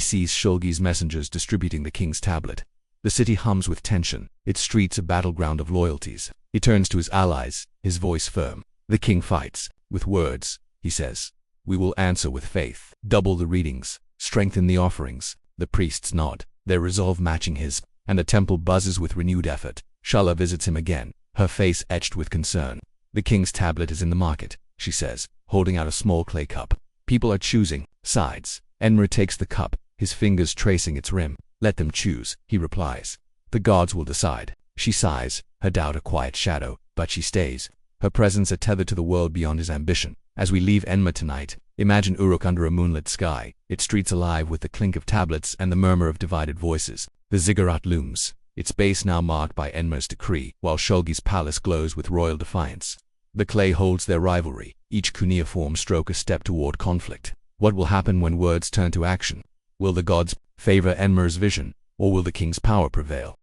sees Shulgi's messengers distributing the king's tablet. The city hums with tension, its streets a battleground of loyalties. He turns to his allies, his voice firm. "The king fights with words," he says. "We will answer with faith. Double the readings, strengthen the offerings." The priests nod, their resolve matching his, and the temple buzzes with renewed effort. Shala visits him again, her face etched with concern. "The king's tablet is in the market," she says, holding out a small clay cup. "People are choosing sides." Enmer takes the cup, his fingers tracing its rim. "Let them choose," he replies. "The gods will decide." She sighs, her doubt a quiet shadow, but she stays, her presence a tether to the world beyond his ambition. As we leave Enmer tonight, imagine Uruk under a moonlit sky, its streets alive with the clink of tablets and the murmur of divided voices. The ziggurat looms, its base now marked by Enmer's decree, while Shulgi's palace glows with royal defiance. The clay holds their rivalry, each cuneiform stroke a step toward conflict. What will happen when words turn to action? Will the gods favor Enmer's vision, or will the king's power prevail?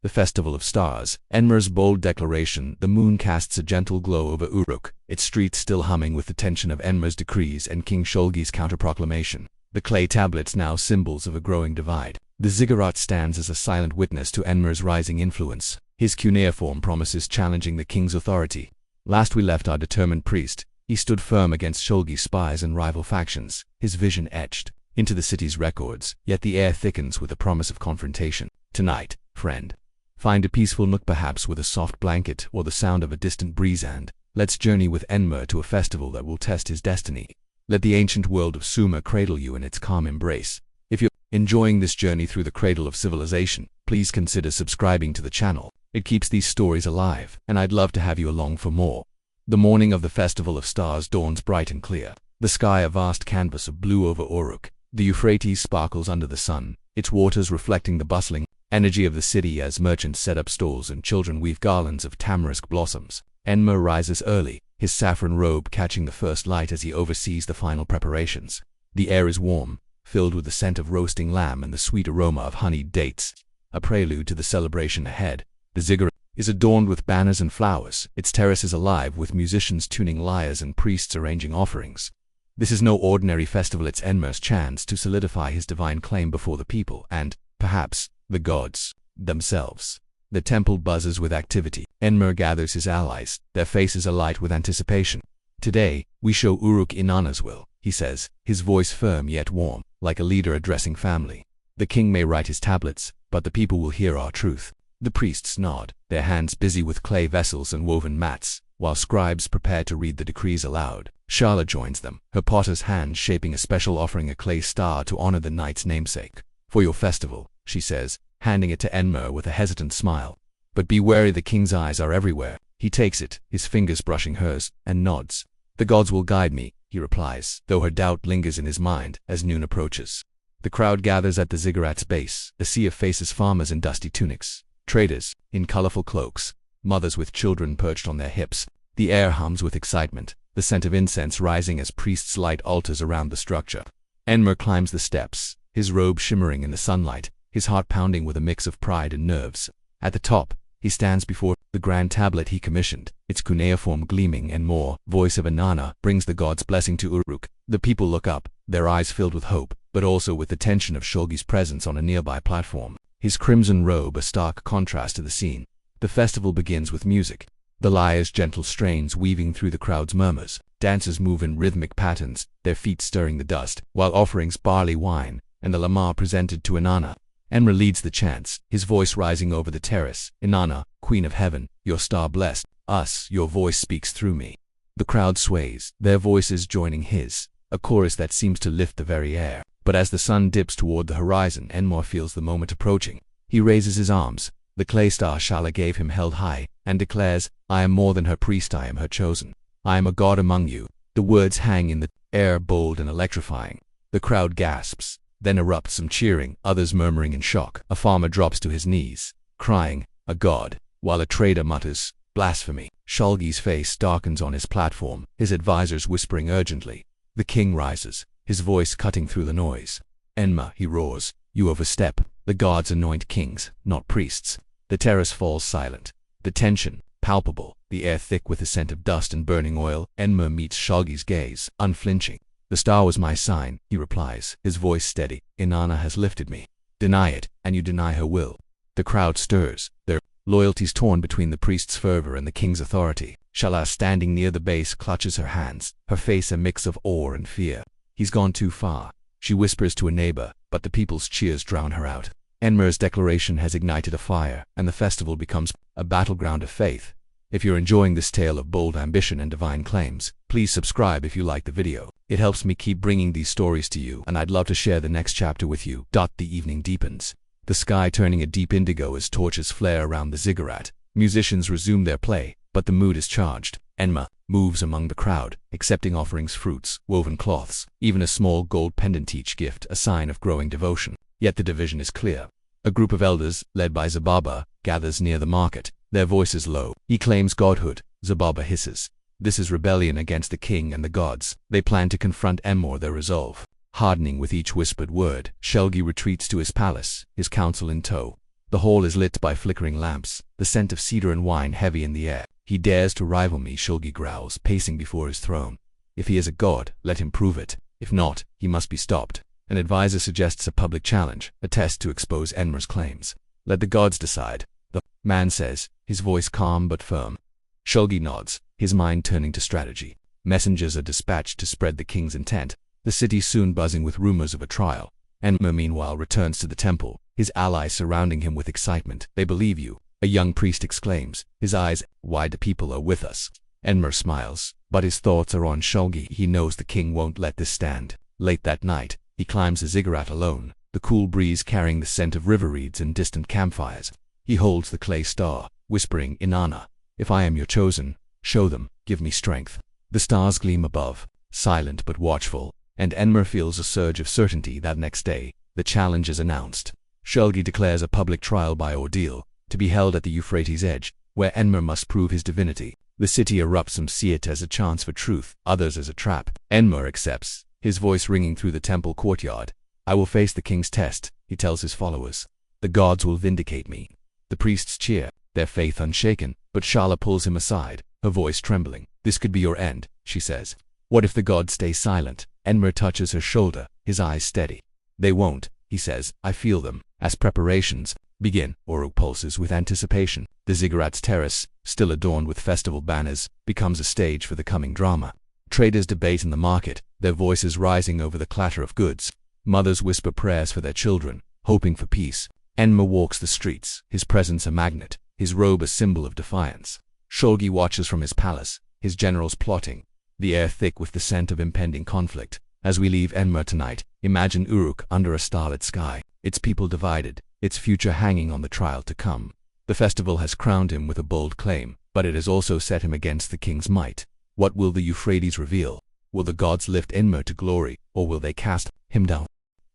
The Festival of Stars, Enmer's bold declaration. The moon casts a gentle glow over Uruk, its streets still humming with the tension of Enmer's decrees and King Shulgi's counter-proclamation. The clay tablets now symbols of a growing divide. The ziggurat stands as a silent witness to Enmer's rising influence, his cuneiform promises challenging the king's authority. Last we left our determined priest, he stood firm against Shulgi's spies and rival factions, his vision etched into the city's records, yet the air thickens with the promise of confrontation. Tonight, friend, find a peaceful nook, perhaps with a soft blanket or the sound of a distant breeze, and let's journey with Enmer to a festival that will test his destiny. Let the ancient world of Sumer cradle you in its calm embrace. If you're Enjoying this journey through the cradle of civilization, please consider subscribing to the channel. It keeps these stories alive, and I'd love to have you along for more. The morning of the Festival of Stars dawns bright and clear. The sky a vast canvas of blue over Uruk. The Euphrates sparkles under the sun, its waters reflecting the bustling energy of the city as merchants set up stalls and children weave garlands of tamarisk blossoms. Enmer rises early, his saffron robe catching the first light as he oversees the final preparations. The air is warm, filled with the scent of roasting lamb and the sweet aroma of honeyed dates, a prelude to the celebration ahead. The ziggurat is adorned with banners and flowers, its terraces alive with musicians tuning lyres and priests arranging offerings. This is no ordinary festival, it's Enmer's chance to solidify his divine claim before the people and, perhaps, the gods themselves. The temple buzzes with activity. Enmer gathers his allies, their faces alight with anticipation. Today, we show Uruk Inanna's will, he says, his voice firm yet warm, like a leader addressing family. The king may write his tablets, but the people will hear our truth. The priests nod, their hands busy with clay vessels and woven mats, while scribes prepare to read the decrees aloud. Shala joins them, her potter's hand shaping a special offering, a clay star to honor the knight's namesake. For your festival, she says, handing it to Enmer with a hesitant smile. But be wary, the king's eyes are everywhere. He takes it, his fingers brushing hers, and nods. The gods will guide me, he replies, though her doubt lingers in his mind as noon approaches. The crowd gathers at the ziggurat's base, a sea of faces, farmers in dusty tunics, traders in colorful cloaks, mothers with children perched on their hips. The air hums with excitement, the scent of incense rising as priests light altars around the structure. Enmer climbs the steps, his robe shimmering in the sunlight, his heart pounding with a mix of pride and nerves. At the top, he stands before the grand tablet he commissioned, its cuneiform gleaming and more. Voice of Inanna brings the god's blessing to Uruk. The people look up, their eyes filled with hope, but also with the tension of Shulgi's presence on a nearby platform. His crimson robe a stark contrast to the scene. The festival begins with music. The lyre's gentle strains weaving through the crowd's murmurs. Dancers move in rhythmic patterns, their feet stirring the dust, while offerings barley wine and the lamar presented to Inanna. Enmer leads the chants, his voice rising over the terrace. Inanna, Queen of Heaven, your star blessed us, your voice speaks through me. The crowd sways, their voices joining his, a chorus that seems to lift the very air. But as the sun dips toward the horizon, Enmer feels the moment approaching. He raises his arms, the clay star Shala gave him held high, and declares, I am more than her priest, I am her chosen. I am a god among you. The words hang in the air, bold and electrifying. The crowd gasps, then erupts some cheering, others murmuring in shock. A farmer drops to his knees, crying, a god, while a trader mutters, blasphemy. Shulgi's face darkens on his platform, his advisors whispering urgently. The king rises, his voice cutting through the noise. Enmer, he roars, you overstep. The gods anoint kings, not priests. The terrace falls silent, the tension palpable, the air thick with the scent of dust and burning oil. Enmer meets Shulgi's gaze, unflinching. The star was my sign, he replies, his voice steady. Inanna has lifted me. Deny it, and you deny her will. The crowd stirs, their loyalties torn between the priest's fervor and the king's authority. Shala, standing near the base, clutches her hands, her face a mix of awe and fear. He's gone too far, she whispers to a neighbor, but the people's cheers drown her out. Enmer's declaration has ignited a fire, and the festival becomes a battleground of faith. If you're enjoying this tale of bold ambition and divine claims, please subscribe if you like the video. It helps me keep bringing these stories to you, and I'd love to share the next chapter with you. The evening deepens, the sky turning a deep indigo as torches flare around the ziggurat. Musicians resume their play, but the mood is charged. Enmer moves among the crowd, accepting offerings, fruits, woven cloths, even a small gold pendant, each gift a sign of growing devotion. Yet the division is clear. A group of elders, led by Zababa, gathers near the market, their voices low. He claims godhood, Zababa hisses. This is rebellion against the king and the gods. They plan to confront Enmer, their resolve hardening with each whispered word. Shulgi retreats to his palace, his council in tow. The hall is lit by flickering lamps, the scent of cedar and wine heavy in the air. He dares to rival me, Shulgi growls, pacing before his throne. If he is a god, let him prove it. If not, he must be stopped. An advisor suggests a public challenge, a test to expose Enmer's claims. Let the gods decide, the man says, his voice calm but firm. Shulgi nods, his mind turning to strategy. Messengers are dispatched to spread the king's intent, the city soon buzzing with rumors of a trial. Enmer meanwhile returns to the temple, his allies surrounding him with excitement. They believe you, a young priest exclaims, his eyes wide. The people are with us. Enmer smiles, but his thoughts are on Shulgi. He knows the king won't let this stand. Late that night, he climbs the ziggurat alone, the cool breeze carrying the scent of river reeds and distant campfires. He holds the clay star, whispering, Inanna, if I am your chosen, show them, give me strength. The stars gleam above, silent but watchful, and Enmer feels a surge of certainty that next day, the challenge is announced. Shulgi declares a public trial by ordeal, to be held at the Euphrates edge, where Enmer must prove his divinity. The city erupts, some see it as a chance for truth, others as a trap. Enmer accepts, his voice ringing through the temple courtyard. I will face the king's test, he tells his followers. The gods will vindicate me. The priests cheer, their faith unshaken, but Shala pulls him aside, her voice trembling. This could be your end, she says. What if the gods stay silent? Enmer touches her shoulder, his eyes steady. They won't, he says, I feel them. As preparations begin, Uruk pulses with anticipation. The ziggurat's terrace, still adorned with festival banners, becomes a stage for the coming drama. Traders debate in the market, their voices rising over the clatter of goods. Mothers whisper prayers for their children, hoping for peace. Enmer walks the streets, his presence a magnet, his robe a symbol of defiance. Shulgi watches from his palace, his generals plotting, the air thick with the scent of impending conflict. As we leave Enmer tonight, imagine Uruk under a starlit sky, its people divided, its future hanging on the trial to come. The festival has crowned him with a bold claim, but it has also set him against the king's might. What will the Euphrates reveal? Will the gods lift Enmer to glory, or will they cast him down?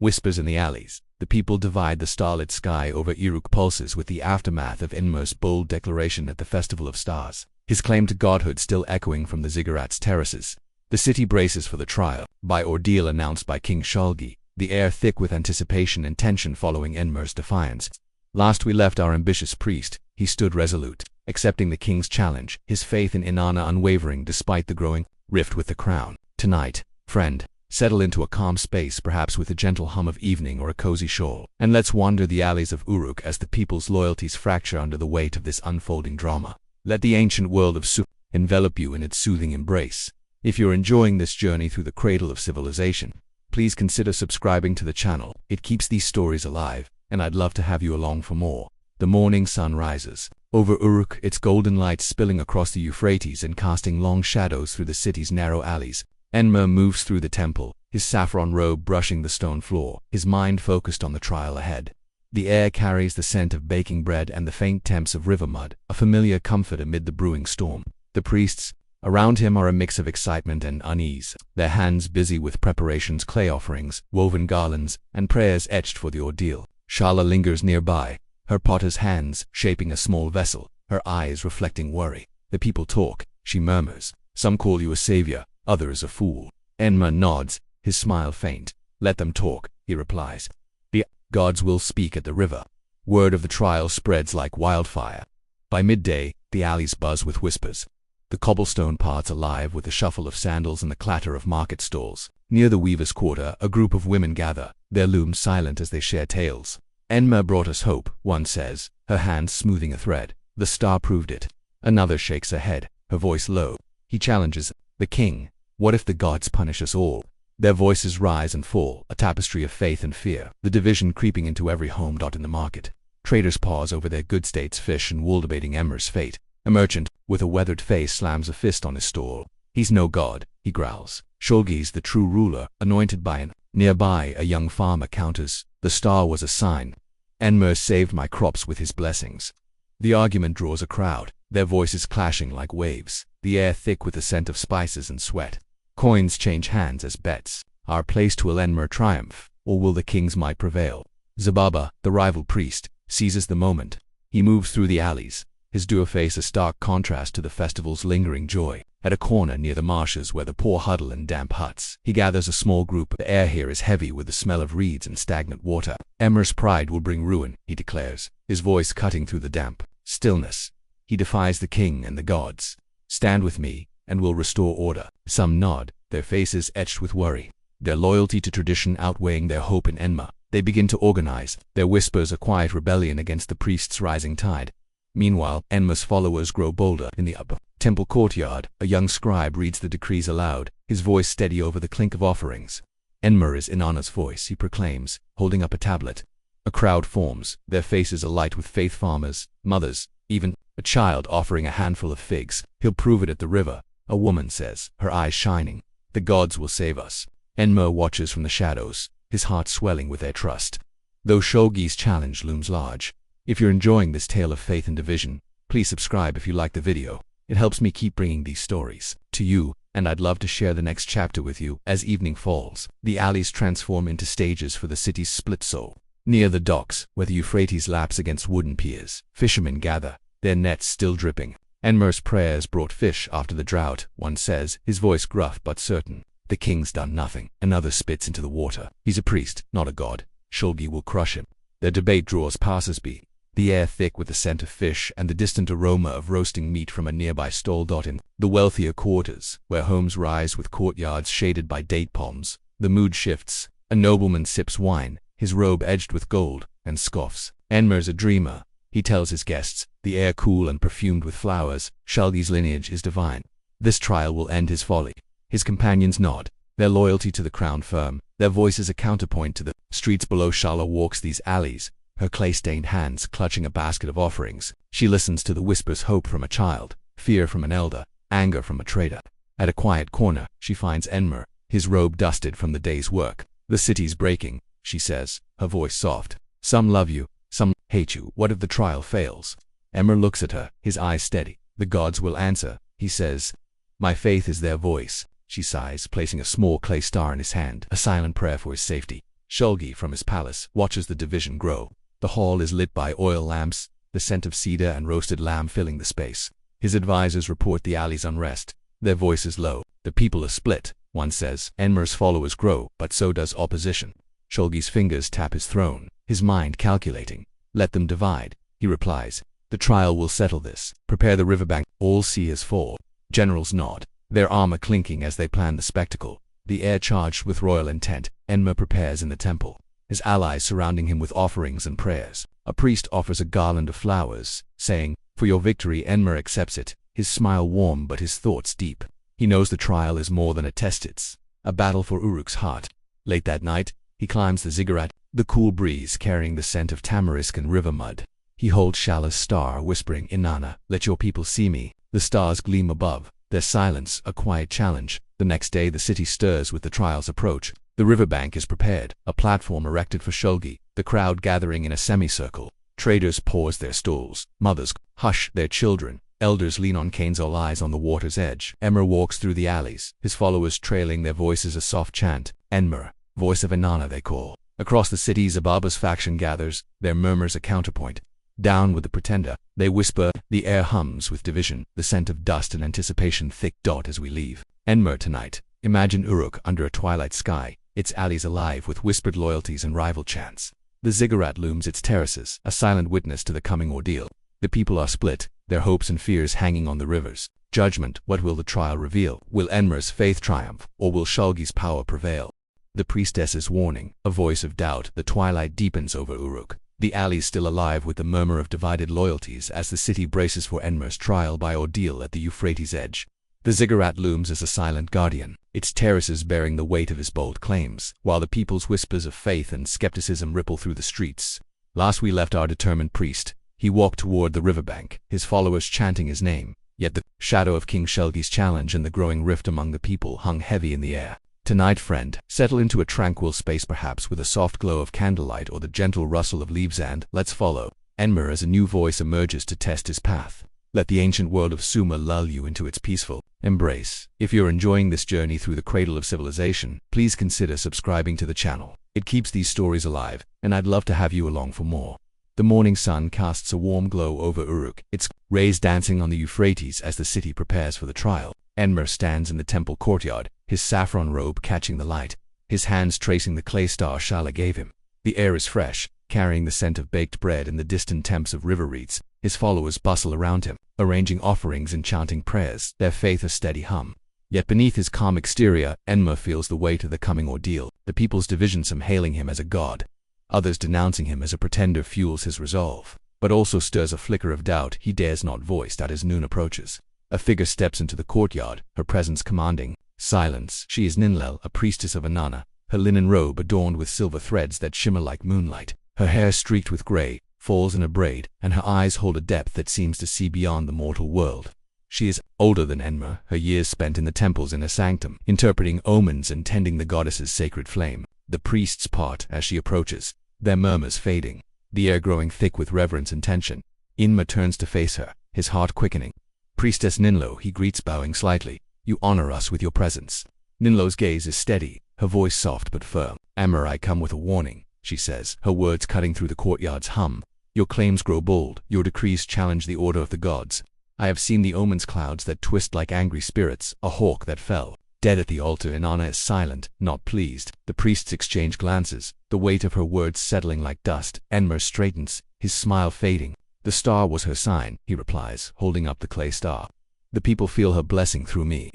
Whispers in the alleys. The people divide. The starlit sky over Uruk pulses with the aftermath of Enmer's bold declaration at the Festival of Stars, his claim to godhood still echoing from the ziggurat's terraces. The city braces for the trial, by ordeal announced by King Shulgi, the air thick with anticipation and tension following Enmer's defiance. Last we left our ambitious priest, he stood resolute, accepting the king's challenge, his faith in Inanna unwavering despite the growing rift with the crown. Tonight, friend, settle into a calm space, perhaps with a gentle hum of evening or a cozy shawl, and let's wander the alleys of Uruk as the people's loyalties fracture under the weight of this unfolding drama. Let the ancient world of Su envelop you in its soothing embrace. If you're enjoying this journey through the cradle of civilization, please consider subscribing to the channel. It keeps these stories alive, and I'd love to have you along for more. The morning sun rises over Uruk, its golden light spilling across the Euphrates and casting long shadows through the city's narrow alleys. Enmer moves through the temple, his saffron robe brushing the stone floor, his mind focused on the trial ahead. The air carries the scent of baking bread and the faint temps of river mud, a familiar comfort amid the brewing storm. The priests around him are a mix of excitement and unease, their hands busy with preparations, clay offerings, woven garlands, and prayers etched for the ordeal. Shala lingers nearby, her potter's hands shaping a small vessel, her eyes reflecting worry. The people talk, she murmurs. Some call you a savior, others a fool. Enmer nods, his smile faint. Let them talk, he replies. The gods will speak at the river. Word of the trial spreads like wildfire. By midday, the alleys buzz with whispers. The cobblestone paths alive with the shuffle of sandals and the clatter of market stalls. Near the weaver's quarter, a group of women gather, their looms silent as they share tales. Enmer brought us hope, one says, her hands smoothing a thread. The star proved it. Another shakes her head, her voice low. He challenges, the king, what if the gods punish us all? Their voices rise and fall, a tapestry of faith and fear, the division creeping into every home dot in the market. Traders pause over their good states, fish and wool, debating Enmer's fate. A merchant, with a weathered face, slams a fist on his stall. He's no god, he growls. Shulgi's the true ruler, anointed by an. Nearby, a young farmer counters, the star was a sign. Enmer saved my crops with his blessings. The argument draws a crowd, their voices clashing like waves, the air thick with the scent of spices and sweat. Coins change hands as bets. Our place to Enmer triumph, or will the king's might prevail? Zababa, the rival priest, seizes the moment. He moves through the alleys, his dour face a stark contrast to the festival's lingering joy. At a corner near the marshes where the poor huddle in damp huts, he gathers a small group. The air here is heavy with the smell of reeds and stagnant water. Enmer's pride will bring ruin, he declares, his voice cutting through the damp stillness. He defies the king and the gods. Stand with me, and we'll restore order. Some nod, their faces etched with worry, their loyalty to tradition outweighing their hope in Enmer. They begin to organize, their whispers a quiet rebellion against the priest's rising tide. Meanwhile, Enmer's followers grow bolder. In the upper temple courtyard, a young scribe reads the decrees aloud, his voice steady over the clink of offerings. Enmer is Inanna's voice, he proclaims, holding up a tablet. A crowd forms, their faces alight with faith, farmers, mothers, even a child offering a handful of figs. He'll prove it at the river, a woman says, her eyes shining. The gods will save us. Enmer watches from the shadows, his heart swelling with their trust. though Shulgi's challenge looms large. If you're enjoying this tale of faith and division, please subscribe if you like the video. It helps me keep bringing these stories to you, and I'd love to share the next chapter with you. As evening falls, the alleys transform into stages for the city's split soul. Near the docks, where the Euphrates laps against wooden piers, fishermen gather, their nets still dripping. Enmer's prayers brought fish after the drought, one says, his voice gruff but certain. The king's done nothing. Another spits into the water. He's a priest, not a god. Shulgi will crush him. Their debate draws passers-by. The air thick with the scent of fish and the distant aroma of roasting meat from a nearby stall. In the wealthier quarters, where homes rise with courtyards shaded by date palms, the mood shifts. A nobleman sips wine, his robe edged with gold, and scoffs. Enmer's a dreamer. He tells his guests, the air cool and perfumed with flowers, Shulgi's lineage is divine. This trial will end his folly. His companions nod, their loyalty to the crown firm, their voices a counterpoint to the streets below. Shala walks these alleys, her clay-stained hands clutching a basket of offerings. She listens to the whispers: hope from a child, fear from an elder, anger from a traitor. At a quiet corner, she finds Enmer, his robe dusted from the day's work. The city's breaking, she says, her voice soft. Some love you, some hate you. What if the trial fails? Enmer looks at her, his eyes steady. The gods will answer, he says. My faith is their voice. She sighs, placing a small clay star in his hand, a silent prayer for his safety. Shulgi, from his palace, watches the division grow. The hall is lit by oil lamps, the scent of cedar and roasted lamb filling the space. His advisors report the alley's unrest. Their voices low. The people are split, one says. Enmer's followers grow, but so does opposition. Shulgi's fingers tap his throne, his mind calculating. Let them divide, he replies. The trial will settle this. Prepare the riverbank. All see his fall. Generals nod, their armor clinking as they plan the spectacle. The air charged with royal intent. Enmer prepares in the temple, his allies surrounding him with offerings and prayers. A priest offers a garland of flowers, saying, for your victory. Enmer accepts it, his smile warm but his thoughts deep. He knows the trial is more than a test, it's a battle for Uruk's heart. Late that night, he climbs the ziggurat, the cool breeze carrying the scent of tamarisk and river mud. He holds Shala's star, whispering, Inanna, let your people see me. The stars gleam above, their silence a quiet challenge. The next day the city stirs with the trial's approach. The riverbank is prepared, a platform erected for Shulgi, the crowd gathering in a semicircle. Traders pause their stalls, mothers hush their children, elders lean on canes or lies on the water's edge. Enmer walks through the alleys, his followers trailing, their voices a soft chant. Enmer, voice of Inanna, they call. Across the city Zababa's faction gathers, their murmurs a counterpoint. Down with the pretender, they whisper. The air hums with division, the scent of dust and anticipation thick. As we leave Enmer tonight, imagine Uruk under a twilight sky, its alleys alive with whispered loyalties and rival chants. The ziggurat looms its terraces, a silent witness to the coming ordeal. The people are split, their hopes and fears hanging on the rivers. Judgment, what will the trial reveal? Will Enmer's faith triumph, or will Shulgi's power prevail? The priestess's warning, a voice of doubt. The twilight deepens over Uruk. The alleys still alive with the murmur of divided loyalties as the city braces for Enmer's trial by ordeal at the Euphrates' edge. The ziggurat looms as a silent guardian, its terraces bearing the weight of his bold claims, while the people's whispers of faith and skepticism ripple through the streets. Last we left our determined priest, he walked toward the riverbank, his followers chanting his name, yet the shadow of King Shulgi's challenge and the growing rift among the people hung heavy in the air. Tonight, friend, settle into a tranquil space, perhaps with a soft glow of candlelight or the gentle rustle of leaves, and let's follow Enmer as a new voice emerges to test his path. Let the ancient world of Sumer lull you into its peaceful embrace. If you're enjoying this journey through the cradle of civilization, please consider subscribing to the channel. It keeps these stories alive, and I'd love to have you along for more. The morning sun casts a warm glow over Uruk, its rays dancing on the Euphrates as the city prepares for the trial. Enmer stands in the temple courtyard, his saffron robe catching the light, his hands tracing the clay star Shala gave him. The air is fresh, carrying the scent of baked bread and the distant temps of river reeds. His followers bustle around him, arranging offerings and chanting prayers, their faith a steady hum. Yet beneath his calm exterior, Enmer feels the weight of the coming ordeal. The people's division, some hailing him as a god, others denouncing him as a pretender, fuels his resolve, but also stirs a flicker of doubt he dares not voice. As noon approaches, a figure steps into the courtyard, her presence commanding silence. She is Ninlel, a priestess of Inanna, her linen robe adorned with silver threads that shimmer like moonlight. Her hair streaked with gray, falls in a braid, and her eyes hold a depth that seems to see beyond the mortal world. She is older than Enmer, her years spent in the temples in a sanctum, interpreting omens and tending the goddess's sacred flame. The priests part as she approaches, their murmurs fading, the air growing thick with reverence and tension. Enma turns to face her, his heart quickening. Priestess Ninlo, he greets, bowing slightly. You honor us with your presence. Ninlo's gaze is steady, her voice soft but firm. Enma, I come with a warning, she says, her words cutting through the courtyard's hum. Your claims grow bold, your decrees challenge the order of the gods. I have seen the omens, clouds that twist like angry spirits, a hawk that fell. Dead at the altar, Inanna is silent, not pleased. The priests exchange glances, the weight of her words settling like dust. Enma straightens, his smile fading. The star was her sign, he replies, holding up the clay star. The people feel her blessing through me.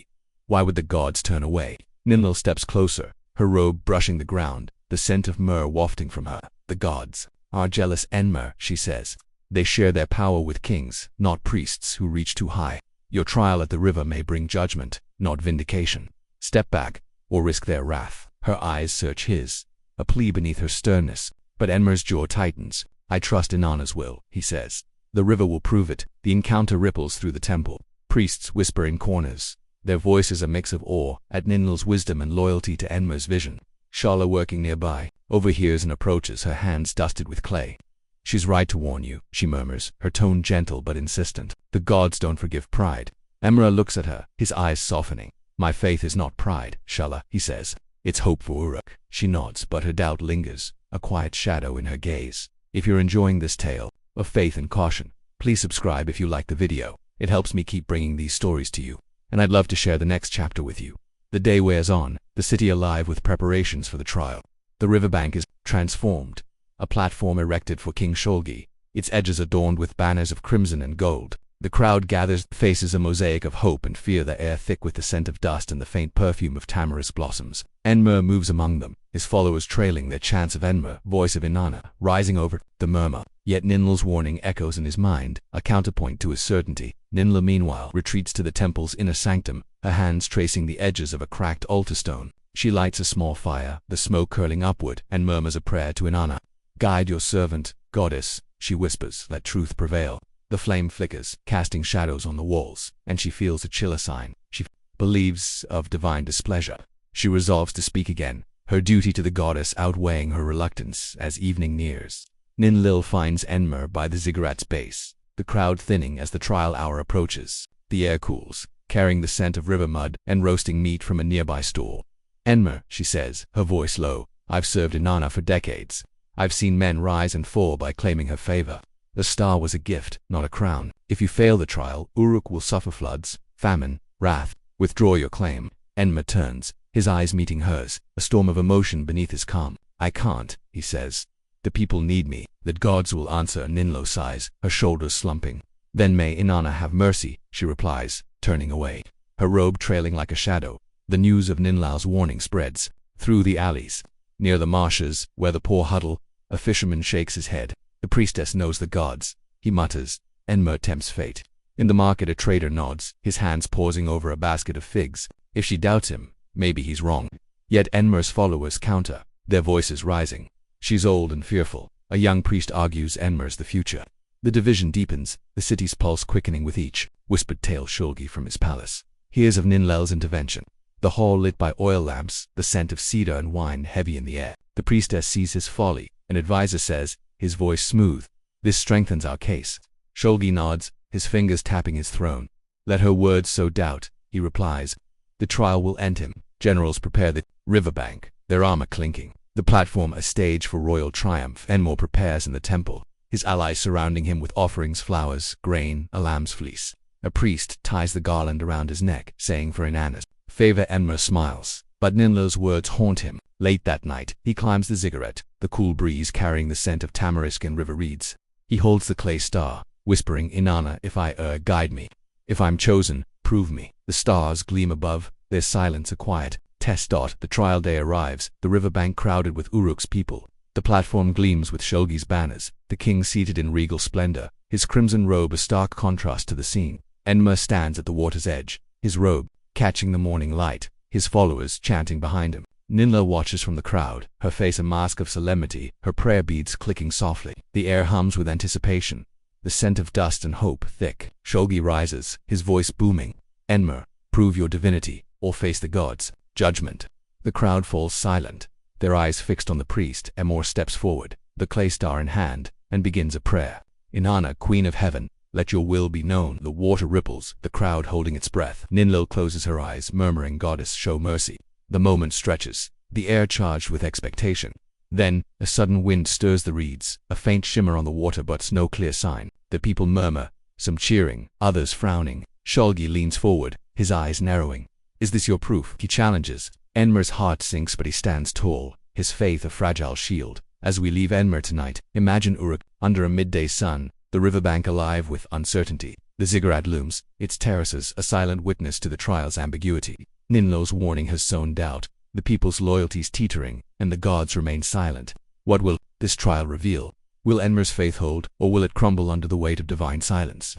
Why would the gods turn away? Ninlo steps closer, her robe brushing the ground, the scent of myrrh wafting from her. The gods are jealous, Enma, she says. They share their power with kings, not priests who reach too high. Your trial at the river may bring judgment, not vindication. Step back, or risk their wrath. Her eyes search his, a plea beneath her sternness. But Enmer's jaw tightens. I trust Inanna's will, he says. The river will prove it. The encounter ripples through the temple. Priests whisper in corners, their voices a mix of awe at Ninl's wisdom and loyalty to Enmer's vision. Shala, working nearby, overhears and approaches, her hands dusted with clay. She's right to warn you, she murmurs, her tone gentle but insistent. The gods don't forgive pride. Enma looks at her, his eyes softening. My faith is not pride, Shala, he says. It's hope for Uruk. She nods, but her doubt lingers, a quiet shadow in her gaze. If you're enjoying this tale of faith and caution, please subscribe if you like the video. It helps me keep bringing these stories to you, and I'd love to share the next chapter with you. The day wears on, the city alive with preparations for the trial. The riverbank is transformed, a platform erected for King Sholgi, its edges adorned with banners of crimson and gold. The crowd gathers, faces a mosaic of hope and fear, the air thick with the scent of dust and the faint perfume of tamarisk blossoms. Enma moves among them, his followers trailing, their chants of Enma, voice of Inanna, rising over the murmur. Yet Ninl's warning echoes in his mind, a counterpoint to his certainty. Ninla, meanwhile, retreats to the temple's inner sanctum, her hands tracing the edges of a cracked altar stone. She lights a small fire, the smoke curling upward, and murmurs a prayer to Inanna. Guide your servant, goddess, she whispers, let truth prevail. The flame flickers, casting shadows on the walls, and she feels a chill, a sign she believes of divine displeasure. She resolves to speak again, her duty to the goddess outweighing her reluctance as evening nears. Ninlil finds Enma by the ziggurat's base, the crowd thinning as the trial hour approaches. The air cools, carrying the scent of river mud and roasting meat from a nearby stall. Enma, she says, her voice low, I've served Inanna for decades. I've seen men rise and fall by claiming her favor. The star was a gift, not a crown. If you fail the trial, Uruk will suffer floods, famine, wrath. Withdraw your claim. Enma turns, his eyes meeting hers, a storm of emotion beneath his calm. I can't, he says. The people need me. The gods will answer. Ninlo sighs, her shoulders slumping. Then may Inanna have mercy, she replies, turning away, her robe trailing like a shadow. The news of Ninlao's warning spreads through the alleys. Near the marshes, where the poor huddle, a fisherman shakes his head. The priestess knows the gods, he mutters. Enma tempts fate. In the market, a trader nods, his hands pausing over a basket of figs. If she doubts him, maybe he's wrong. Yet Enma's followers counter, their voices rising. She's old and fearful. A young priest argues Enma's the future. The division deepens, the city's pulse quickening with each whispered tale. Sholgi from his palace hears of Ninlel's intervention. The hall lit by oil lamps, the scent of cedar and wine heavy in the air. The priestess sees his folly. An advisor says, his voice smooth, this strengthens our case. Sholgi nods, his fingers tapping his throne. Let her words sow doubt, he replies. The trial will end him. Generals prepare the riverbank, their armor clinking. The platform a stage for royal triumph. Enma prepares in the temple, his allies surrounding him with offerings, flowers, grain, a lamb's fleece. A priest ties the garland around his neck, saying for Inanna's favor. Enma smiles, but Ninla's words haunt him. Late that night, he climbs the ziggurat, the cool breeze carrying the scent of tamarisk and river reeds. He holds the clay star, whispering, Inanna, if I err, guide me. If I'm chosen, prove me. The stars gleam above, their silence a quiet test. The trial day arrives, the riverbank crowded with Uruk's people. The platform gleams with Sholgi's banners, the king seated in regal splendor, his crimson robe a stark contrast to the scene. Enma stands at the water's edge, his robe catching the morning light, his followers chanting behind him. Ninla watches from the crowd, her face a mask of solemnity, her prayer beads clicking softly. The air hums with anticipation, the scent of dust and hope thick. Sholgi rises, his voice booming. Enma, prove your divinity, or face the gods' judgment. The crowd falls silent, their eyes fixed on the priest. Enma steps forward, the clay star in hand, and begins a prayer. Inanna, Queen of Heaven, let your will be known. The water ripples, the crowd holding its breath. Ninlil closes her eyes, murmuring, Goddess, show mercy. The moment stretches, the air charged with expectation. Then, a sudden wind stirs the reeds, a faint shimmer on the water but no clear sign. The people murmur, some cheering, others frowning. Shulgi leans forward, his eyes narrowing. Is this your proof? He challenges. Enmer's heart sinks but he stands tall, his faith a fragile shield. As we leave Enmer tonight, imagine Uruk, under a midday sun, the riverbank alive with uncertainty. The ziggurat looms, its terraces a silent witness to the trial's ambiguity. Ninlo's warning has sown doubt, the people's loyalties teetering, and the gods remain silent. What will this trial reveal? Will Enmer's faith hold, or will it crumble under the weight of divine silence?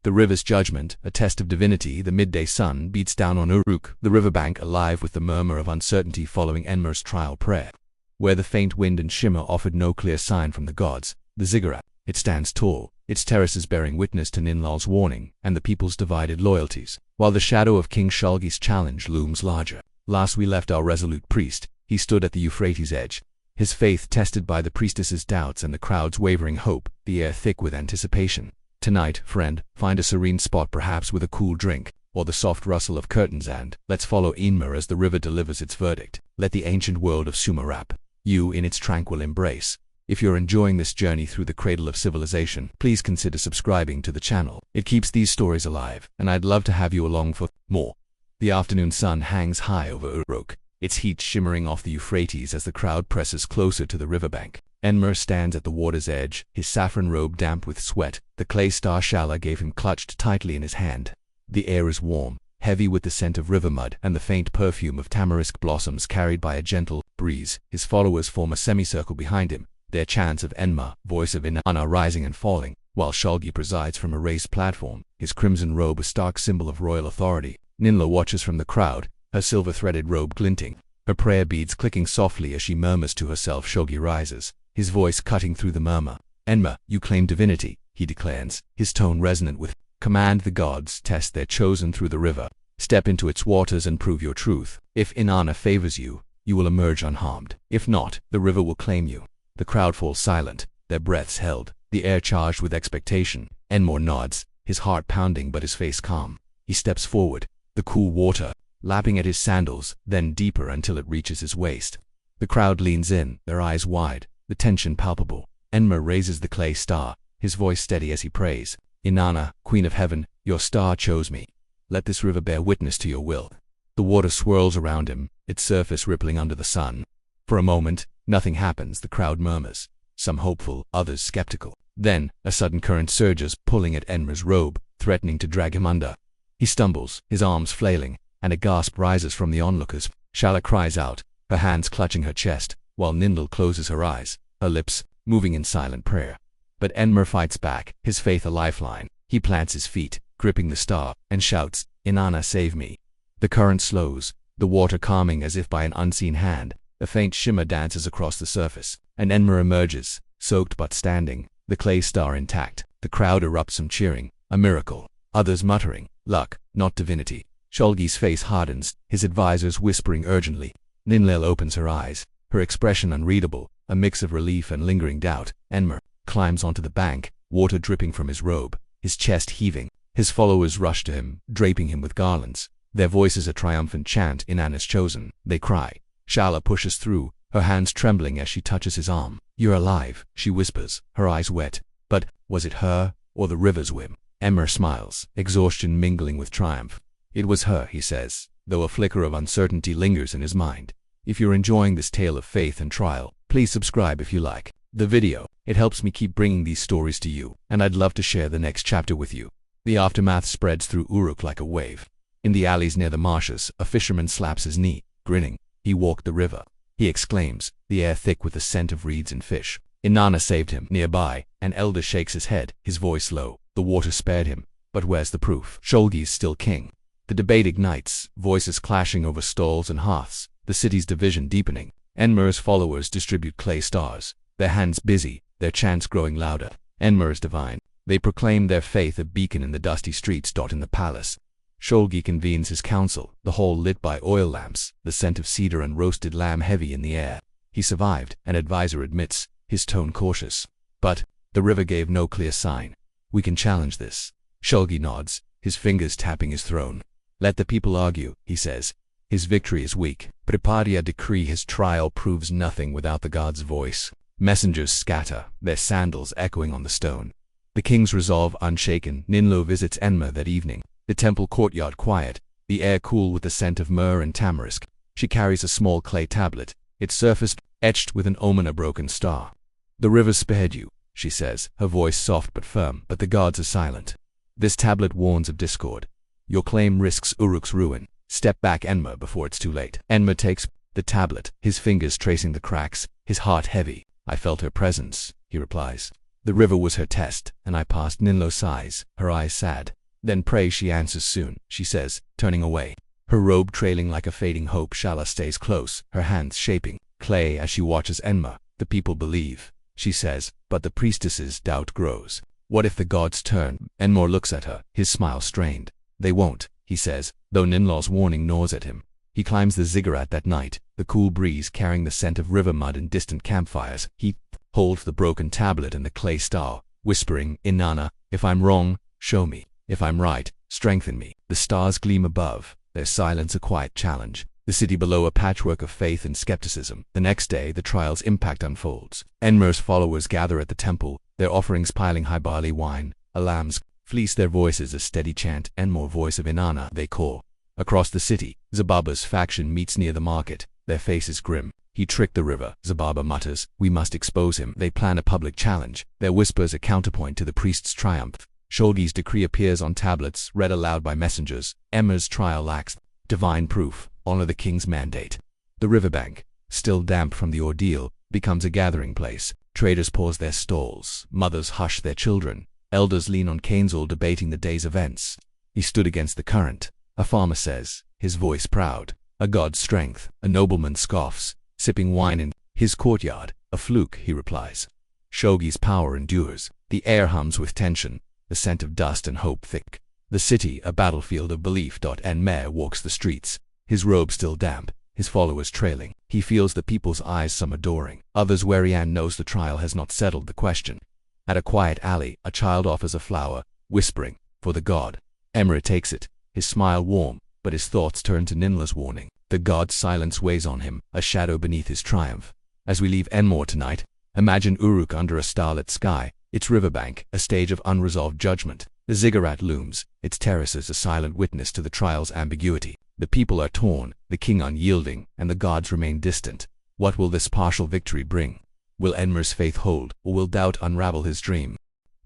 The river's judgment, a test of divinity. The midday sun beats down on Uruk, the riverbank alive with the murmur of uncertainty following Enmer's trial prayer. Where the faint wind and shimmer offered no clear sign from the gods, the ziggurat, it stands tall, its terraces bearing witness to Ninlal's warning and the people's divided loyalties, while the shadow of King Shulgi's challenge looms larger. Last we left our resolute priest, he stood at the Euphrates' edge, his faith tested by the priestess's doubts and the crowd's wavering hope, the air thick with anticipation. Tonight, friend, find a serene spot perhaps with a cool drink, or the soft rustle of curtains, and let's follow Enmer as the river delivers its verdict. Let the ancient world of Sumer wrap you in its tranquil embrace. If you're enjoying this journey through the cradle of civilization, please consider subscribing to the channel. It keeps these stories alive, and I'd love to have you along for more. The afternoon sun hangs high over Uruk, its heat shimmering off the Euphrates as the crowd presses closer to the riverbank. Enmer stands at the water's edge, his saffron robe damp with sweat. The clay star Shala gave him clutched tightly in his hand. The air is warm, heavy with the scent of river mud and the faint perfume of tamarisk blossoms carried by a gentle breeze. His followers form a semicircle behind him, their chants of Enma, voice of Inanna rising and falling, while Shulgi presides from a raised platform, his crimson robe a stark symbol of royal authority. Ninla watches from the crowd, her silver-threaded robe glinting, her prayer beads clicking softly as she murmurs to herself. Shulgi rises, his voice cutting through the murmur. Enma, you claim divinity, he declares, his tone resonant with command. The gods test their chosen through the river. Step into its waters and prove your truth. If Inanna favors you, you will emerge unharmed. If not, the river will claim you. The crowd falls silent, their breaths held, the air charged with expectation. Enmor nods, his heart pounding but his face calm. He steps forward, the cool water lapping at his sandals, then deeper until it reaches his waist. The crowd leans in, their eyes wide, the tension palpable. Enmer raises the clay star, his voice steady as he prays. Inanna, Queen of Heaven, your star chose me. Let this river bear witness to your will. The water swirls around him, its surface rippling under the sun. For a moment, nothing happens. The crowd murmurs, some hopeful, others skeptical. Then, a sudden current surges, pulling at Enmer's robe, threatening to drag him under. He stumbles, his arms flailing, and a gasp rises from the onlookers. Shala cries out, her hands clutching her chest, while Nindl closes her eyes, her lips moving in silent prayer. But Enmer fights back, his faith a lifeline. He plants his feet, gripping the star, and shouts, Inanna, save me. The current slows, the water calming as if by an unseen hand. A faint shimmer dances across the surface, and Enmer emerges, soaked but standing, the clay star intact. The crowd erupts, some cheering, a miracle, others muttering, luck, not divinity. Shulgi's face hardens, his advisors whispering urgently. Ninlil opens her eyes, her expression unreadable, a mix of relief and lingering doubt. Enmer climbs onto the bank, water dripping from his robe, his chest heaving. His followers rush to him, draping him with garlands. Their voices a triumphant chant, Inanna's chosen. They cry. Shala pushes through, her hands trembling as she touches his arm. You're alive, she whispers, her eyes wet. But was it her, or the river's whim? Enmer smiles, exhaustion mingling with triumph. It was her, he says, though a flicker of uncertainty lingers in his mind. If you're enjoying this tale of faith and trial, please subscribe if you like the video. It helps me keep bringing these stories to you, and I'd love to share the next chapter with you. The aftermath spreads through Uruk like a wave. In the alleys near the marshes, a fisherman slaps his knee, grinning. He walked the river. He exclaims, the air thick with the scent of reeds and fish. Inanna saved him. Nearby, an elder shakes his head, his voice low. The water spared him, but where's the proof? Shulgi's still king. The debate ignites, voices clashing over stalls and hearths, the city's division deepening. Enmer's followers distribute clay stars, their hands busy, their chants growing louder. Enmer's divine. They proclaim their faith a beacon in the dusty streets. In the palace, Shulgi convenes his council, the hall lit by oil lamps, the scent of cedar and roasted lamb heavy in the air. He survived, an advisor admits. his tone cautious. But the river gave no clear sign. We can challenge this. Shulgi nods, his fingers tapping his throne. Let the people argue, he says. His victory is weak. Pripadia decree his trial proves nothing without the god's voice. Messengers scatter, their sandals echoing on the stone. The king's resolve unshaken. Ninlo visits Enma that evening. The temple courtyard quiet, the air cool with the scent of myrrh and tamarisk. She carries a small clay tablet, its surface etched with an omen, a broken star. The river spared you, she says, her voice soft but firm, but the gods are silent. This tablet warns of discord. Your claim risks Uruk's ruin. Step back, Enma, before it's too late. Enma takes the tablet, his fingers tracing the cracks, his heart heavy. I felt her presence, he replies. The river was her test, and I passed. Ninlo sighs, her eyes sad. Then pray she answers soon, she says, turning away. Her robe trailing like a fading hope. Shala stays close, her hands shaping clay as she watches Enma. The people believe, she says, but the priestess's doubt grows. What if the gods turn? Enmor looks at her, his smile strained. They won't, he says, though Ninlo's warning gnaws at him. He climbs the ziggurat that night, the cool breeze carrying the scent of river mud and distant campfires. He holds the broken tablet and the clay star, whispering, Inanna, if I'm wrong, show me. If I'm right, strengthen me. The stars gleam above, their silence a quiet challenge. The city below a patchwork of faith and skepticism. The next day, the trial's impact unfolds. Enmer's followers gather at the temple, their offerings piling high. Barley wine, alams fleece their voices a steady chant. Enmor, voice of Inanna, they call. Across the city, Zababa's faction meets near the market, their faces grim. He tricked the river, Zababa mutters. We must expose him. They plan a public challenge, their whispers a counterpoint to the priest's triumph. Shulgi's decree appears on tablets, read aloud by messengers. Emma's trial lacks divine proof. Honor the king's mandate. The riverbank, still damp from the ordeal, becomes a gathering place. Traders pause their stalls, mothers hush their children, elders lean on canesall debating the day's events. He stood against the current, a farmer says, his voice proud. A god's strength, a nobleman scoffs, sipping wine in his courtyard. A fluke, he replies. Shulgi's power endures. The air hums with tension, the scent of dust and hope thick. The city, a battlefield of belief. Enmer walks the streets, his robe still damp, his followers trailing. He feels the people's eyes, some adoring, others wary, and knows the trial has not settled the question. At a quiet alley, a child offers a flower, whispering, for the god. Emre takes it, his smile warm, but his thoughts turn to Ninla's warning. The god's silence weighs on him, a shadow beneath his triumph. As we leave Enmor tonight, imagine Uruk under a starlit sky, its riverbank, a stage of unresolved judgment. The ziggurat looms, its terraces a silent witness to the trial's ambiguity. The people are torn, the king unyielding, and the gods remain distant. What will this partial victory bring? Will Enmer's faith hold, or will doubt unravel his dream?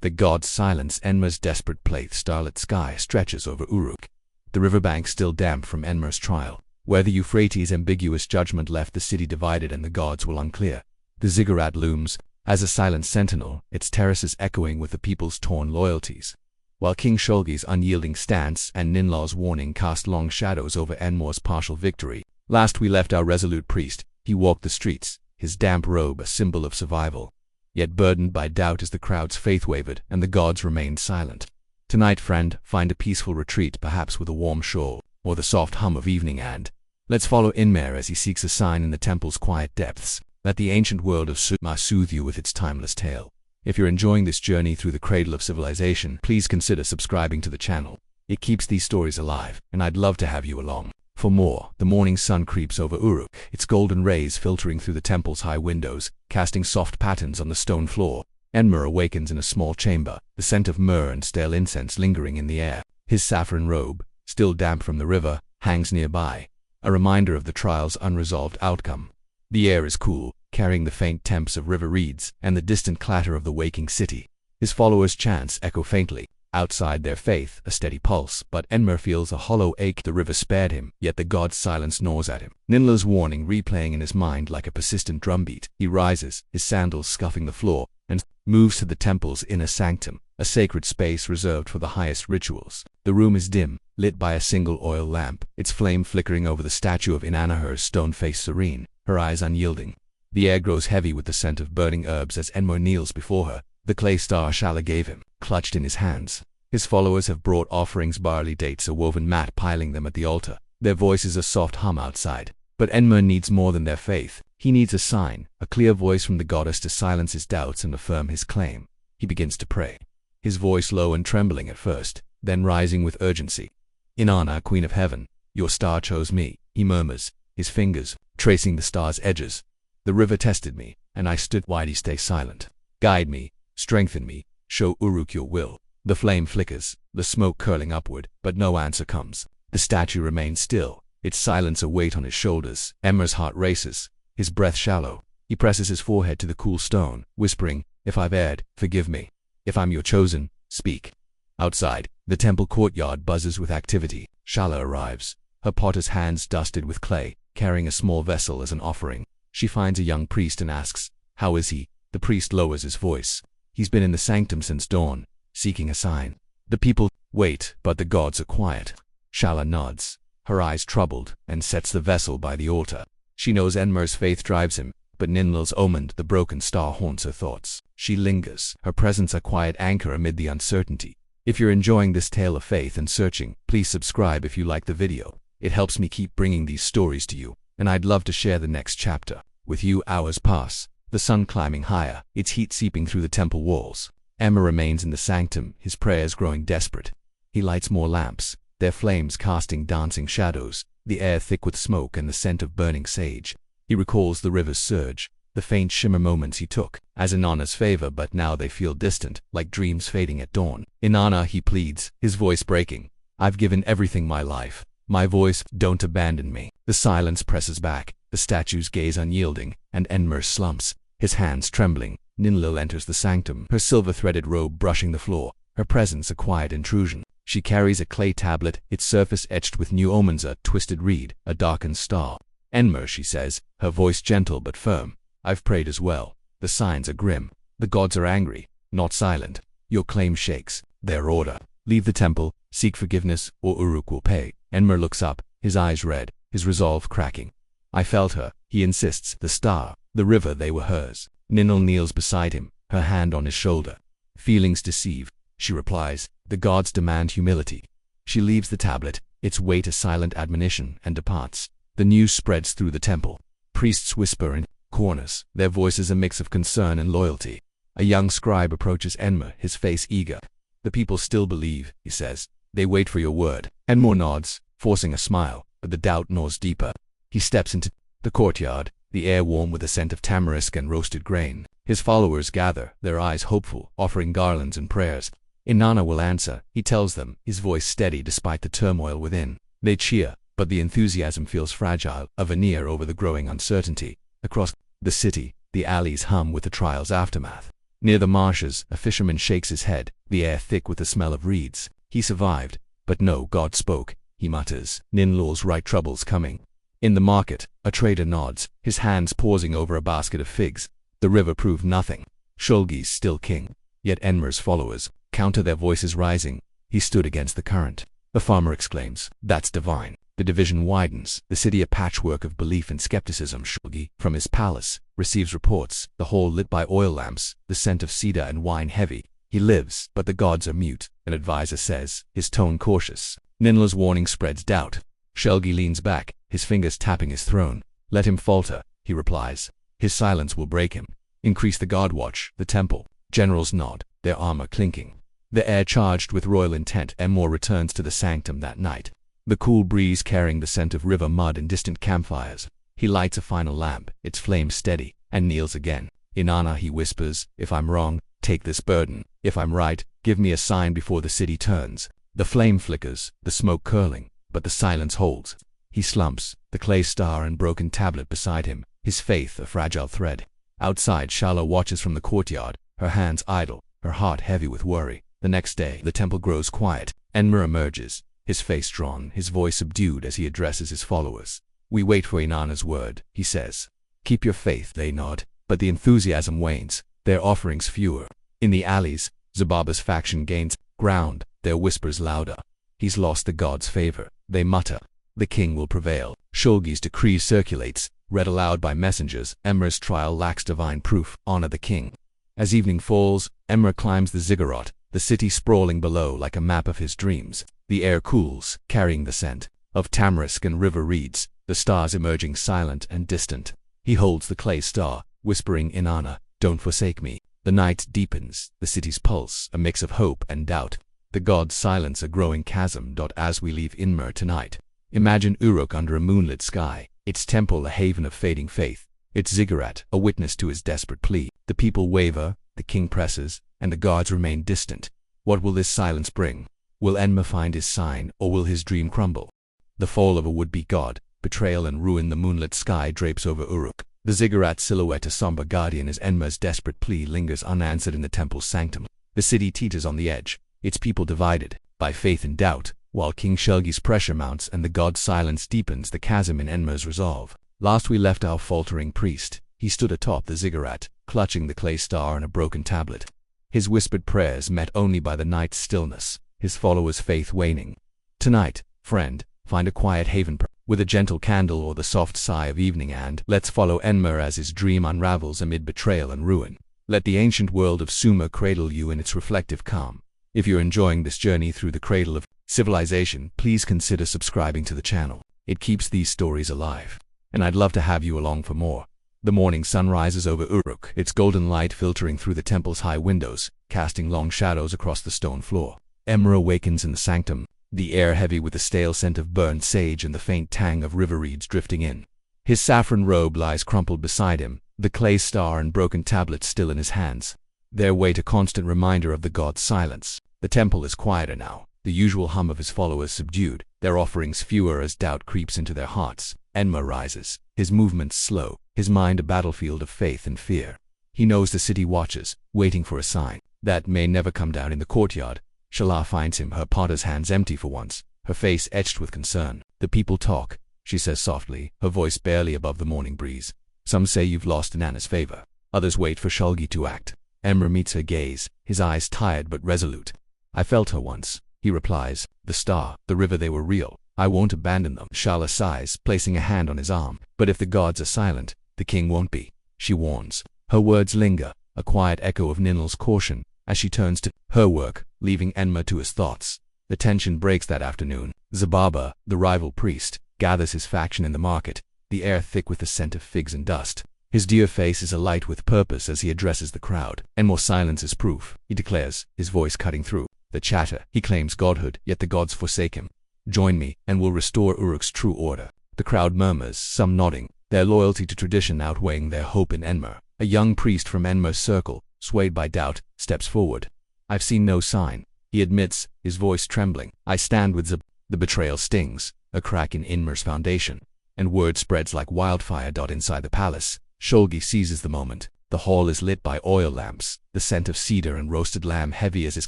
The gods silence Enmer's desperate plight. Starlit sky stretches over Uruk. The riverbank still damp from Enmer's trial. Where the Euphrates' ambiguous judgment left the city divided and the gods will unclear. The ziggurat looms, as a silent sentinel, its terraces echoing with the people's torn loyalties. While King Shulgi's unyielding stance and Ninla's warning cast long shadows over Enmor's partial victory. Last we left our resolute priest, he walked the streets, his damp robe a symbol of survival. Yet burdened by doubt as the crowd's faith wavered and the gods remained silent. Tonight, friend, find a peaceful retreat, perhaps with a warm shawl, or the soft hum of evening, and let's follow Inmer as he seeks a sign in the temple's quiet depths. Let the ancient world of Sumer soothe you with its timeless tale. If you're enjoying this journey through the cradle of civilization, please consider subscribing to the channel. It keeps these stories alive, and I'd love to have you along. For more, the morning sun creeps over Uruk, its golden rays filtering through the temple's high windows, casting soft patterns on the stone floor. Enmer awakens in a small chamber, the scent of myrrh and stale incense lingering in the air. His saffron robe, still damp from the river, hangs nearby, a reminder of the trial's unresolved outcome. The air is cool, carrying the faint temps of river reeds and the distant clatter of the waking city. His followers' chants echo faintly. Outside their faith, a steady pulse, but Enmer feels a hollow ache. The river spared him, yet the god's silence gnaws at him. Ninla's warning replaying in his mind like a persistent drumbeat. He rises, his sandals scuffing the floor, and moves to the temple's inner sanctum, a sacred space reserved for the highest rituals. The room is dim, lit by a single oil lamp, its flame flickering over the statue of Inanna, her stone face serene, her eyes unyielding. The air grows heavy with the scent of burning herbs as Enmer kneels before her, the clay star Shala gave him, clutched in his hands. His followers have brought offerings, barley dates, a woven mat piling them at the altar. Their voices a soft hum outside. But Enmer needs more than their faith. He needs a sign, a clear voice from the goddess to silence his doubts and affirm his claim. He begins to pray, his voice low and trembling at first, then rising with urgency. Inanna, Queen of Heaven, your star chose me, he murmurs, his fingers tracing the star's edges. The river tested me, and I stood. Why'd he stay silent? Guide me, strengthen me, show Uruk your will. The flame flickers, the smoke curling upward, but no answer comes. The statue remains still, its silence a weight on his shoulders. Enmer's heart races, his breath shallow. He presses his forehead to the cool stone, whispering, if I've erred, forgive me. If I'm your chosen, speak. Outside, the temple courtyard buzzes with activity. Shala arrives, her potter's hands dusted with clay, carrying a small vessel as an offering. She finds a young priest and asks, how is he? The priest lowers his voice. He's been in the sanctum since dawn, seeking a sign. The people wait, but the gods are quiet. Shala nods, her eyes troubled, and sets the vessel by the altar. She knows Enmer's faith drives him, but Ninlil's omened the broken star haunts her thoughts. She lingers, her presence a quiet anchor amid the uncertainty. If you're enjoying this tale of faith and searching, please subscribe if you like the video. It helps me keep bringing these stories to you, and I'd love to share the next chapter with you. Hours pass, the sun climbing higher, its heat seeping through the temple walls. Enmer remains in the sanctum, his prayers growing desperate. He lights more lamps, their flames casting dancing shadows, the air thick with smoke and the scent of burning sage. He recalls the river's surge, the faint shimmer moments he took, as Inanna's favor, but now they feel distant, like dreams fading at dawn. Inanna, he pleads, his voice breaking. I've given everything, my life. My voice, don't abandon me. The silence presses back, the statue's gaze unyielding, and Enmer slumps, his hands trembling. Ninlil enters the sanctum, her silver-threaded robe brushing the floor, her presence a quiet intrusion. She carries a clay tablet, its surface etched with new omens, a twisted reed, a darkened star. Enmer, she says, her voice gentle but firm. I've prayed as well. The signs are grim. The gods are angry, not silent. Your claim shakes. Their order. Leave the temple, seek forgiveness, or Uruk will pay. Enmer looks up, his eyes red, his resolve cracking. I felt her, he insists, the star, the river, they were hers. Ninlil kneels beside him, her hand on his shoulder. Feelings deceive, she replies. The gods demand humility. She leaves the tablet, its weight a silent admonition, and departs. The news spreads through the temple. Priests whisper in corners, their voices a mix of concern and loyalty. A young scribe approaches Enmer, his face eager. The people still believe, he says. They wait for your word. Enmer nods, forcing a smile, but the doubt gnaws deeper. He steps into the courtyard, the air warm with the scent of tamarisk and roasted grain. His followers gather, their eyes hopeful, offering garlands and prayers. Inanna will answer, he tells them, his voice steady despite the turmoil within. They cheer, but the enthusiasm feels fragile, a veneer over the growing uncertainty. Across the city, the alleys hum with the trial's aftermath. Near the marshes, a fisherman shakes his head, the air thick with the smell of reeds. He survived, but no God spoke, he mutters. Ninlil's right, trouble's coming. In the market, a trader nods, his hands pausing over a basket of figs. The river proved nothing. Shulgi's still king. Yet Enmer's followers counter, their voices rising. He stood against the current. The farmer exclaims, that's divine. The division widens, the city a patchwork of belief and skepticism. Shulgi, from his palace, receives reports, the hall lit by oil lamps, the scent of cedar and wine heavy. He lives, but the gods are mute, an advisor says, his tone cautious. Ninlil's warning spreads doubt. Shulgi leans back, his fingers tapping his throne. Let him falter, he replies. His silence will break him. Increase the guard watch, the temple. Generals nod, their armor clinking. The air charged with royal intent. Enmer returns to the sanctum that night. The cool breeze carrying the scent of river mud and distant campfires. He lights a final lamp, its flame steady, and kneels again. Inanna, he whispers, if I'm wrong, take this burden. If I'm right, give me a sign before the city turns. The flame flickers, the smoke curling, but the silence holds. He slumps, the clay star and broken tablet beside him, his faith a fragile thread. Outside, Shala watches from the courtyard, her hands idle, her heart heavy with worry. The next day, the temple grows quiet. Enmer emerges, his face drawn, his voice subdued as he addresses his followers. We wait for Inanna's word, he says. Keep your faith, they nod, but the enthusiasm wanes, their offerings fewer. In the alleys, Zababa's faction gains ground, their whispers louder. He's lost the gods' favor, they mutter. The king will prevail. Shulgi's decree circulates, read aloud by messengers. Enmer's trial lacks divine proof, honor the king. As evening falls, Enmer climbs the ziggurat, the city sprawling below like a map of his dreams. The air cools, carrying the scent of tamarisk and river reeds. The the stars emerging silent and distant. He holds the clay star, whispering in honor, "Don't forsake me." The night deepens, the city's pulse, a mix of hope and doubt. The gods silence a growing chasm. As we leave Inmer tonight, imagine Uruk under a moonlit sky, its temple a haven of fading faith, its ziggurat a witness to his desperate plea. The people waver, the king presses, and the gods remain distant. What will this silence bring? Will Enma find his sign, or will his dream crumble? The fall of a would-be god, betrayal and ruin. The moonlit sky drapes over Uruk. The ziggurat silhouette, a somber guardian as Enma's desperate plea lingers unanswered in the temple's sanctum. The city teeters on the edge, its people divided by faith and doubt, while King Shelgi's pressure mounts and the god's silence deepens the chasm in Enma's resolve. Last we left our faltering priest. He stood atop the ziggurat, clutching the clay star and a broken tablet. His whispered prayers met only by the night's stillness, his followers' faith waning. Tonight, friend, find a quiet haven with a gentle candle or the soft sigh of evening, and let's follow Enmer as his dream unravels amid betrayal and ruin. Let the ancient world of Sumer cradle you in its reflective calm. If you're enjoying this journey through the cradle of civilization, please consider subscribing to the channel. It keeps these stories alive. And I'd love to have you along for more. The morning sun rises over Uruk, its golden light filtering through the temple's high windows, casting long shadows across the stone floor. Enmer awakens in the sanctum, the air heavy with the stale scent of burned sage and the faint tang of river reeds drifting in. His saffron robe lies crumpled beside him, the clay star and broken tablet still in his hands. Their weight a constant reminder of the god's silence. The temple is quieter now, the usual hum of his followers subdued, their offerings fewer as doubt creeps into their hearts. Enmer rises, his movements slow, his mind a battlefield of faith and fear. He knows the city watches, waiting for a sign that may never come down. In the courtyard, Shala finds him, her potter's hands empty for once, her face etched with concern. "The people talk," she says softly, her voice barely above the morning breeze. "Some say you've lost Inanna's favor. Others wait for Shalgi to act." Enmer meets her gaze, his eyes tired but resolute. "I felt her once," he replies. "The star, the river, they were real. I won't abandon them." Shala sighs, placing a hand on his arm. "But if the gods are silent, the king won't be," she warns. Her words linger, a quiet echo of Ninl's caution, as she turns to her work, leaving Enmer to his thoughts. The tension breaks that afternoon. Zababa, the rival priest, gathers his faction in the market, the air thick with the scent of figs and dust. His dear face is alight with purpose as he addresses the crowd. "Enmer's silence is proof," he declares, his voice cutting through the chatter. "He claims godhood, yet the gods forsake him. Join me, and we'll restore Uruk's true order." The crowd murmurs, some nodding, their loyalty to tradition outweighing their hope in Enmer. A young priest from Enmer's circle, swayed by doubt, steps forward. "I've seen no sign," he admits, his voice trembling. "I stand with Zab." The betrayal stings, a crack in Enmer's foundation, and word spreads like wildfire. Inside the palace, Sholgi seizes the moment. The hall is lit by oil lamps, the scent of cedar and roasted lamb heavy as his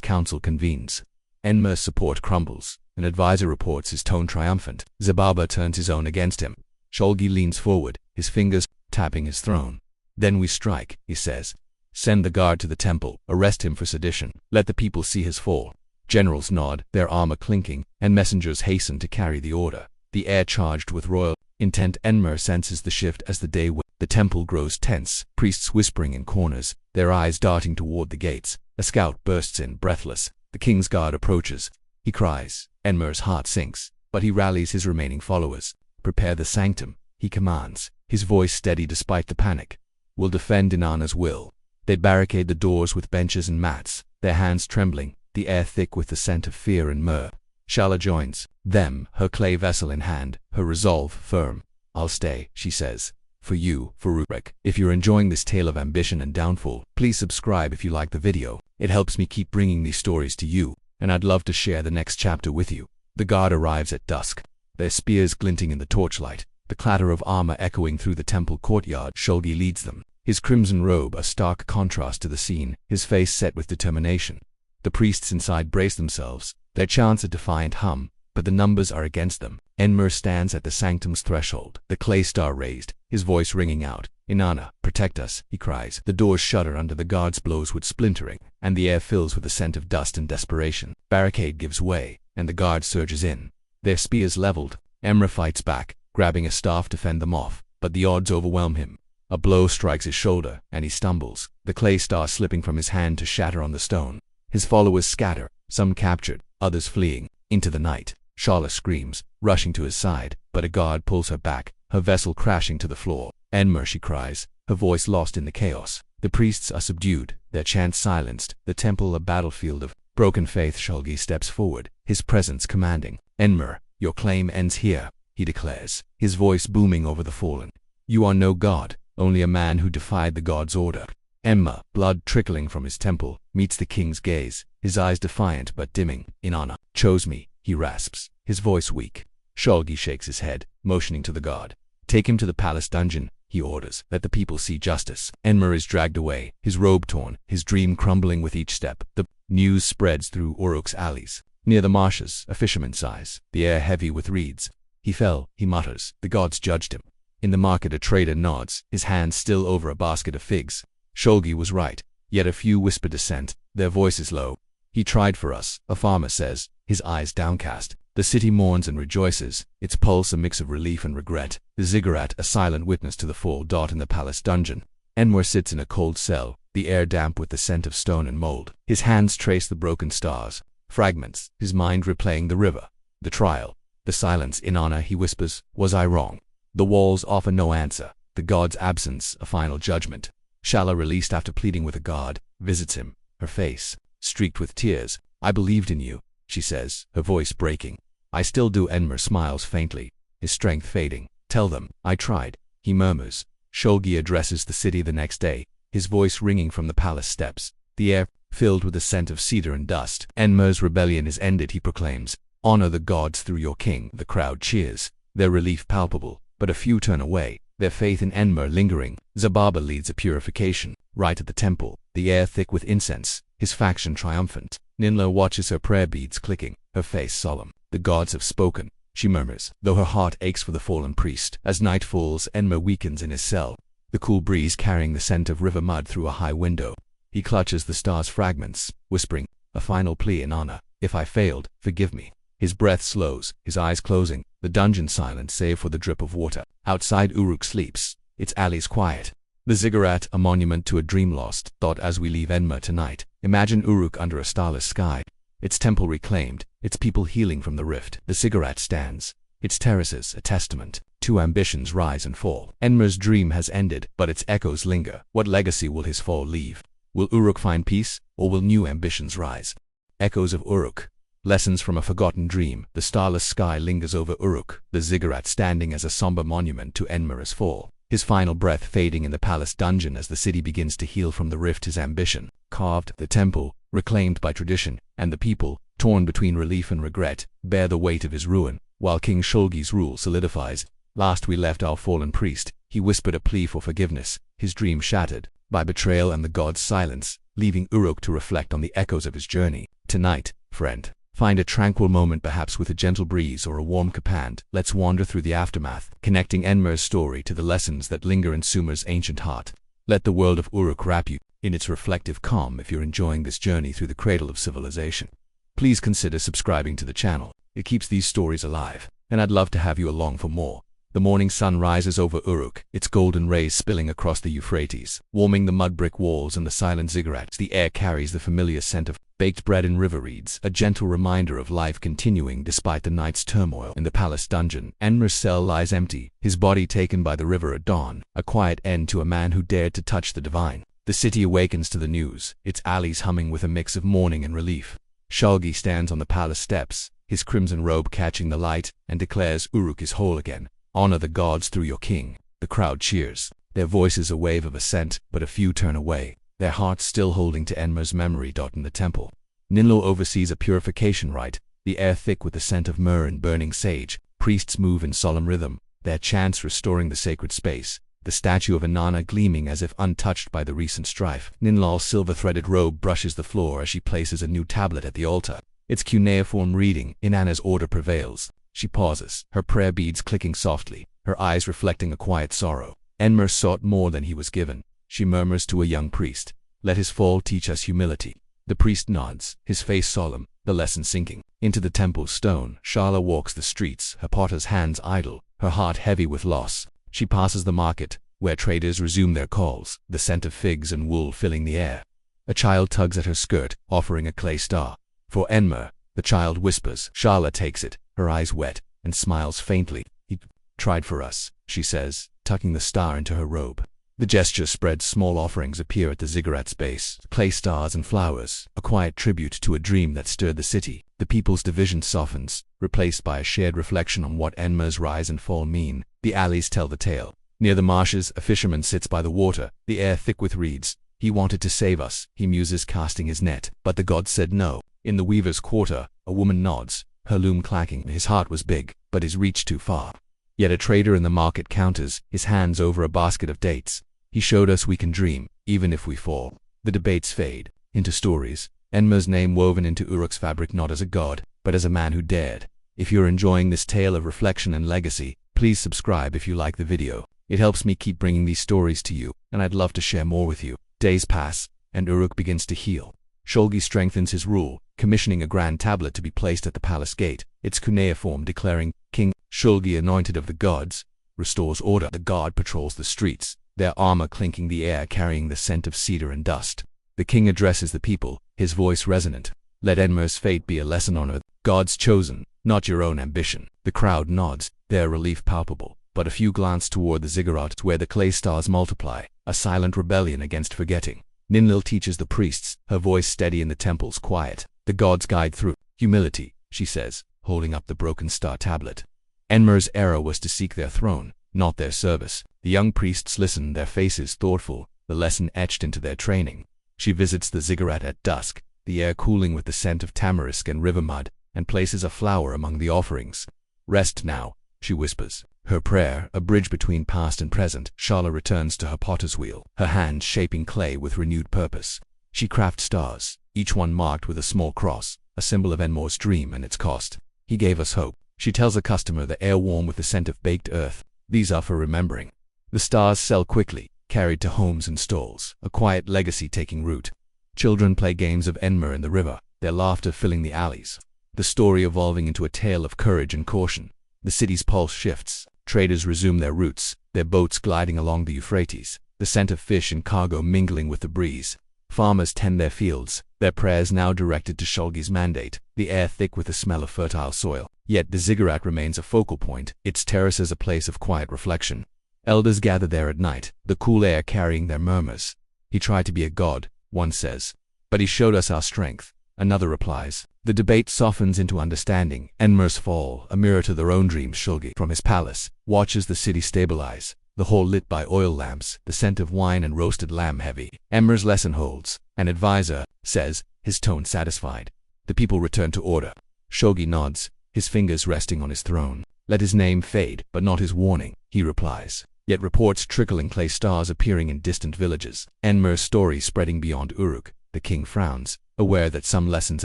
council convenes. Enmer's support crumbles. An advisor reports, his tone triumphant. Zababa turns his own against him. Sholgi leans forward, his fingers tapping his throne. "Then we strike," he says. "Send the guard to the temple, arrest him for sedition, let the people see his fall." Generals nod, their armor clinking, and messengers hasten to carry the order. The air charged with royal intent. Enmer senses the shift as the day wanes. The temple grows tense, priests whispering in corners, their eyes darting toward the gates. A scout bursts in, breathless. The king's guard approaches. He cries. Enmer's heart sinks, but he rallies his remaining followers. "Prepare the sanctum," he commands, his voice steady despite the panic. "We'll defend Inanna's will." They barricade the doors with benches and mats, their hands trembling, the air thick with the scent of fear and myrrh. Shala joins them, her clay vessel in hand, her resolve firm. "I'll stay," she says. "For you, for Uruk." If you're enjoying this tale of ambition and downfall, please subscribe if you like the video. It helps me keep bringing these stories to you, and I'd love to share the next chapter with you. The guard arrives at dusk, their spears glinting in the torchlight, the clatter of armor echoing through the temple courtyard. Sholgi leads them, his crimson robe a stark contrast to the scene, his face set with determination. The priests inside brace themselves, their chants a defiant hum, but the numbers are against them. Enmer stands at the sanctum's threshold, the clay star raised, his voice ringing out. "Inanna, protect us," he cries. The doors shudder under the guard's blows with splintering, and the air fills with the scent of dust and desperation. Barricade gives way, and the guard surges in. Their spears leveled, Enmer fights back, grabbing a staff to fend them off, but the odds overwhelm him. A blow strikes his shoulder, and he stumbles, the clay star slipping from his hand to shatter on the stone. His followers scatter, some captured, others fleeing, into the night. Shala screams, rushing to his side, but a guard pulls her back, her vessel crashing to the floor. Enmer, she cries, her voice lost in the chaos. The priests are subdued, their chants silenced, the temple a battlefield of broken faith. Shalgi steps forward, his presence commanding. Enmer, your claim ends here, he declares, his voice booming over the fallen. You are no god, only a man who defied the god's order. Enmer, blood trickling from his temple, meets the king's gaze, his eyes defiant but dimming. In honor, chose me, he rasps, his voice weak. Shalgi shakes his head, motioning to the guard. Take him to the palace dungeon, he orders. Let the people see justice. Enmer is dragged away, his robe torn, his dream crumbling with each step. The news spreads through Uruk's alleys. Near the marshes, a fisherman sighs, the air heavy with reeds. He fell, he mutters. The gods judged him. In the market a trader nods, his hand still over a basket of figs. Shalgi was right, yet a few whisper dissent, their voices low. He tried for us, a farmer says, his eyes downcast. The city mourns and rejoices, its pulse a mix of relief and regret. The ziggurat a silent witness to the fall. In the palace dungeon, Enmer sits in a cold cell, the air damp with the scent of stone and mold. His hands trace the broken stars, fragments, his mind replaying the river. The trial, the silence. In honor, he whispers, was I wrong? The walls offer no answer, the god's absence a final judgment. Shala, released after pleading with a guard, visits him, her face streaked with tears. I believed in you, she says, her voice breaking. I still do. Enmer smiles faintly, his strength fading. Tell them, I tried, he murmurs. Shalgi addresses the city the next day, his voice ringing from the palace steps, the air filled with the scent of cedar and dust. Enmer's rebellion is ended, he proclaims. Honor the gods through your king. The crowd cheers, their relief palpable, but a few turn away, their faith in Enmer lingering. Zababa leads a purification, right at the temple, the air thick with incense, his faction triumphant. Ninla watches her prayer beads clicking, her face solemn. The gods have spoken, she murmurs, though her heart aches for the fallen priest. As night falls, Enmer weakens in his cell, the cool breeze carrying the scent of river mud through a high window. He clutches the star's fragments, whispering, a final plea. In honor, if I failed, forgive me. His breath slows, his eyes closing, the dungeon silent save for the drip of water. Outside, Uruk sleeps, its alleys quiet. The ziggurat, a monument to a dream lost. As we leave Enmer tonight, imagine Uruk under a starless sky, its temple reclaimed, its people healing from the rift. The ziggurat stands, its terraces a testament. Two ambitions rise and fall. Enmer's dream has ended, but its echoes linger. What legacy will his fall leave? Will Uruk find peace, or will new ambitions rise? Echoes of Uruk, lessons from a forgotten dream. The starless sky lingers over Uruk, the ziggurat standing as a somber monument to Enmer's fall. His final breath fading in the palace dungeon as the city begins to heal from the rift. His ambition, carved, the temple, reclaimed by tradition, and the people, torn between relief and regret, bear the weight of his ruin, while King Shalgi's rule solidifies. Last we left our fallen priest, he whispered a plea for forgiveness, his dream shattered by betrayal and the god's silence, leaving Uruk to reflect on the echoes of his journey. Tonight, friend, find a tranquil moment, perhaps with a gentle breeze or a warm kapand. Let's wander through the aftermath, connecting Enmer's story to the lessons that linger in Sumer's ancient heart. Let the world of Uruk wrap you in its reflective calm. If you're enjoying this journey through the cradle of civilization, please consider subscribing to the channel. It keeps these stories alive, and I'd love to have you along for more. The morning sun rises over Uruk, its golden rays spilling across the Euphrates, warming the mud brick walls and the silent ziggurats. The air carries the familiar scent of baked bread and river reeds, a gentle reminder of life continuing despite the night's turmoil. In the palace dungeon, Enmer's cell lies empty, his body taken by the river at dawn, a quiet end to a man who dared to touch the divine. The city awakens to the news, its alleys humming with a mix of mourning and relief. Shalgi stands on the palace steps, his crimson robe catching the light, and declares Uruk is whole again. Honor the gods through your king. The crowd cheers, their voices a wave of assent, but a few turn away, their hearts still holding to Enmer's memory. In the temple, Ninlo oversees a purification rite, the air thick with the scent of myrrh and burning sage. Priests move in solemn rhythm, their chants restoring the sacred space, the statue of Inanna gleaming as if untouched by the recent strife. Ninlal's silver-threaded robe brushes the floor as she places a new tablet at the altar. Its cuneiform reading, Inanna's order, prevails. She pauses, her prayer beads clicking softly, her eyes reflecting a quiet sorrow. Enmer sought more than he was given. She murmurs to a young priest, let his fall teach us humility. The priest nods, his face solemn, the lesson sinking into the temple's stone. Shala walks the streets, her potter's hands idle, her heart heavy with loss. She passes the market, where traders resume their calls, the scent of figs and wool filling the air. A child tugs at her skirt, offering a clay star. For Enmer, The child whispers. Shala takes it, her eyes wet, and smiles faintly. "He tried for us," she says, tucking the star into her robe. The gesture spreads. Small offerings appear at the ziggurat's base. Clay stars and flowers, a quiet tribute to a dream that stirred the city. The people's division softens, replaced by a shared reflection on what Enmer's rise and fall mean. The alleys tell the tale. Near the marshes, a fisherman sits by the water, the air thick with reeds. "He wanted to save us," he muses, casting his net, "but the gods said no." In the weaver's quarter, a woman nods, her loom clacking. His heart was big, but his reach too far. Yet a trader in the market counters, his hands over a basket of dates. "He showed us we can dream, even if we fall." The debates fade into stories. Enmer's name woven into Uruk's fabric, not as a god, but as a man who dared. If you're enjoying this tale of reflection and legacy, please subscribe if you like the video. It helps me keep bringing these stories to you, and I'd love to share more with you. Days pass, and Uruk begins to heal. Shulgi strengthens his rule, commissioning a grand tablet to be placed at the palace gate, its cuneiform declaring, "King Shulgi, anointed of the gods," restores order. The guard patrols the streets, their armor clinking the air, carrying the scent of cedar and dust. The king addresses the people, his voice resonant. "Let Enmer's fate be a lesson on earth. God's chosen, not your own ambition." The crowd nods, their relief palpable, but a few glance toward the ziggurat where the clay stars multiply, a silent rebellion against forgetting. Ninlil teaches the priests, her voice steady in the temple's quiet. "The gods guide through humility," she says, holding up the broken star tablet. Enmer's era was to seek their throne, not their service. The young priests listen, their faces thoughtful, the lesson etched into their training. She visits the ziggurat at dusk, the air cooling with the scent of tamarisk and river mud, and places a flower among the offerings. "Rest now," she whispers. Her prayer, a bridge between past and present. Shala returns to her potter's wheel, her hands shaping clay with renewed purpose. She crafts stars, each one marked with a small cross, a symbol of Enmer's dream and its cost. "He gave us hope." She tells a customer, the air warm with the scent of baked earth. "These are for remembering." The stars sell quickly, carried to homes and stalls, a quiet legacy taking root. Children play games of Enmer in the river, their laughter filling the alleys. The story evolving into a tale of courage and caution. The city's pulse shifts. Traders resume their routes, their boats gliding along the Euphrates, the scent of fish and cargo mingling with the breeze. Farmers tend their fields, their prayers now directed to Shulgi's mandate, the air thick with the smell of fertile soil. Yet the ziggurat remains a focal point, its terraces a place of quiet reflection. Elders gather there at night, the cool air carrying their murmurs. "He tried to be a god," one says, "but he showed us our strength," another replies. The debate softens into understanding. Enmer's fall, a mirror to their own dreams. Shulgi, from his palace, watches the city stabilize, the hall lit by oil lamps, the scent of wine and roasted lamb heavy. Enmer's lesson holds. An advisor says, his tone satisfied. The people return to order. Shulgi nods, his fingers resting on his throne. "Let his name fade, but not his warning," he replies. Yet reports trickling, clay stars appearing in distant villages. Enmer's story spreading beyond Uruk. The king frowns, aware that some lessons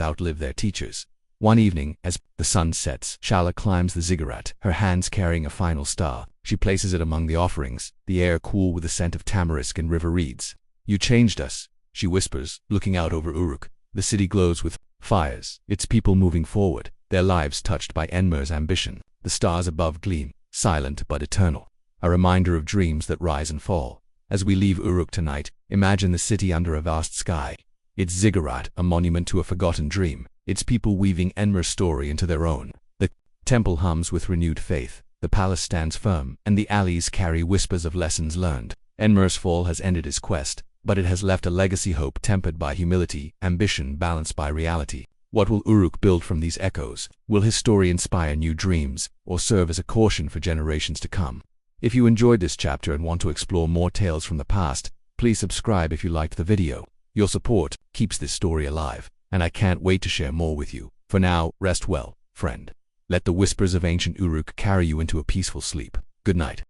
outlive their teachers. One evening, as the sun sets, Shala climbs the ziggurat, her hands carrying a final star. She places it among the offerings, the air cool with the scent of tamarisk and river reeds. "You changed us," she whispers, looking out over Uruk. The city glows with fires, its people moving forward, their lives touched by Enmer's ambition. The stars above gleam, silent but eternal, a reminder of dreams that rise and fall. As we leave Uruk tonight, imagine the city under a vast sky. Its ziggurat, a monument to a forgotten dream, its people weaving Enmer's story into their own. The temple hums with renewed faith, the palace stands firm, and the alleys carry whispers of lessons learned. Enmer's fall has ended his quest, but it has left a legacy, hope tempered by humility, ambition balanced by reality. What will Uruk build from these echoes? Will his story inspire new dreams, or serve as a caution for generations to come? If you enjoyed this chapter and want to explore more tales from the past, please subscribe if you liked the video. Your support keeps this story alive, and I can't wait to share more with you. For now, rest well, friend. Let the whispers of ancient Uruk carry you into a peaceful sleep. Good night.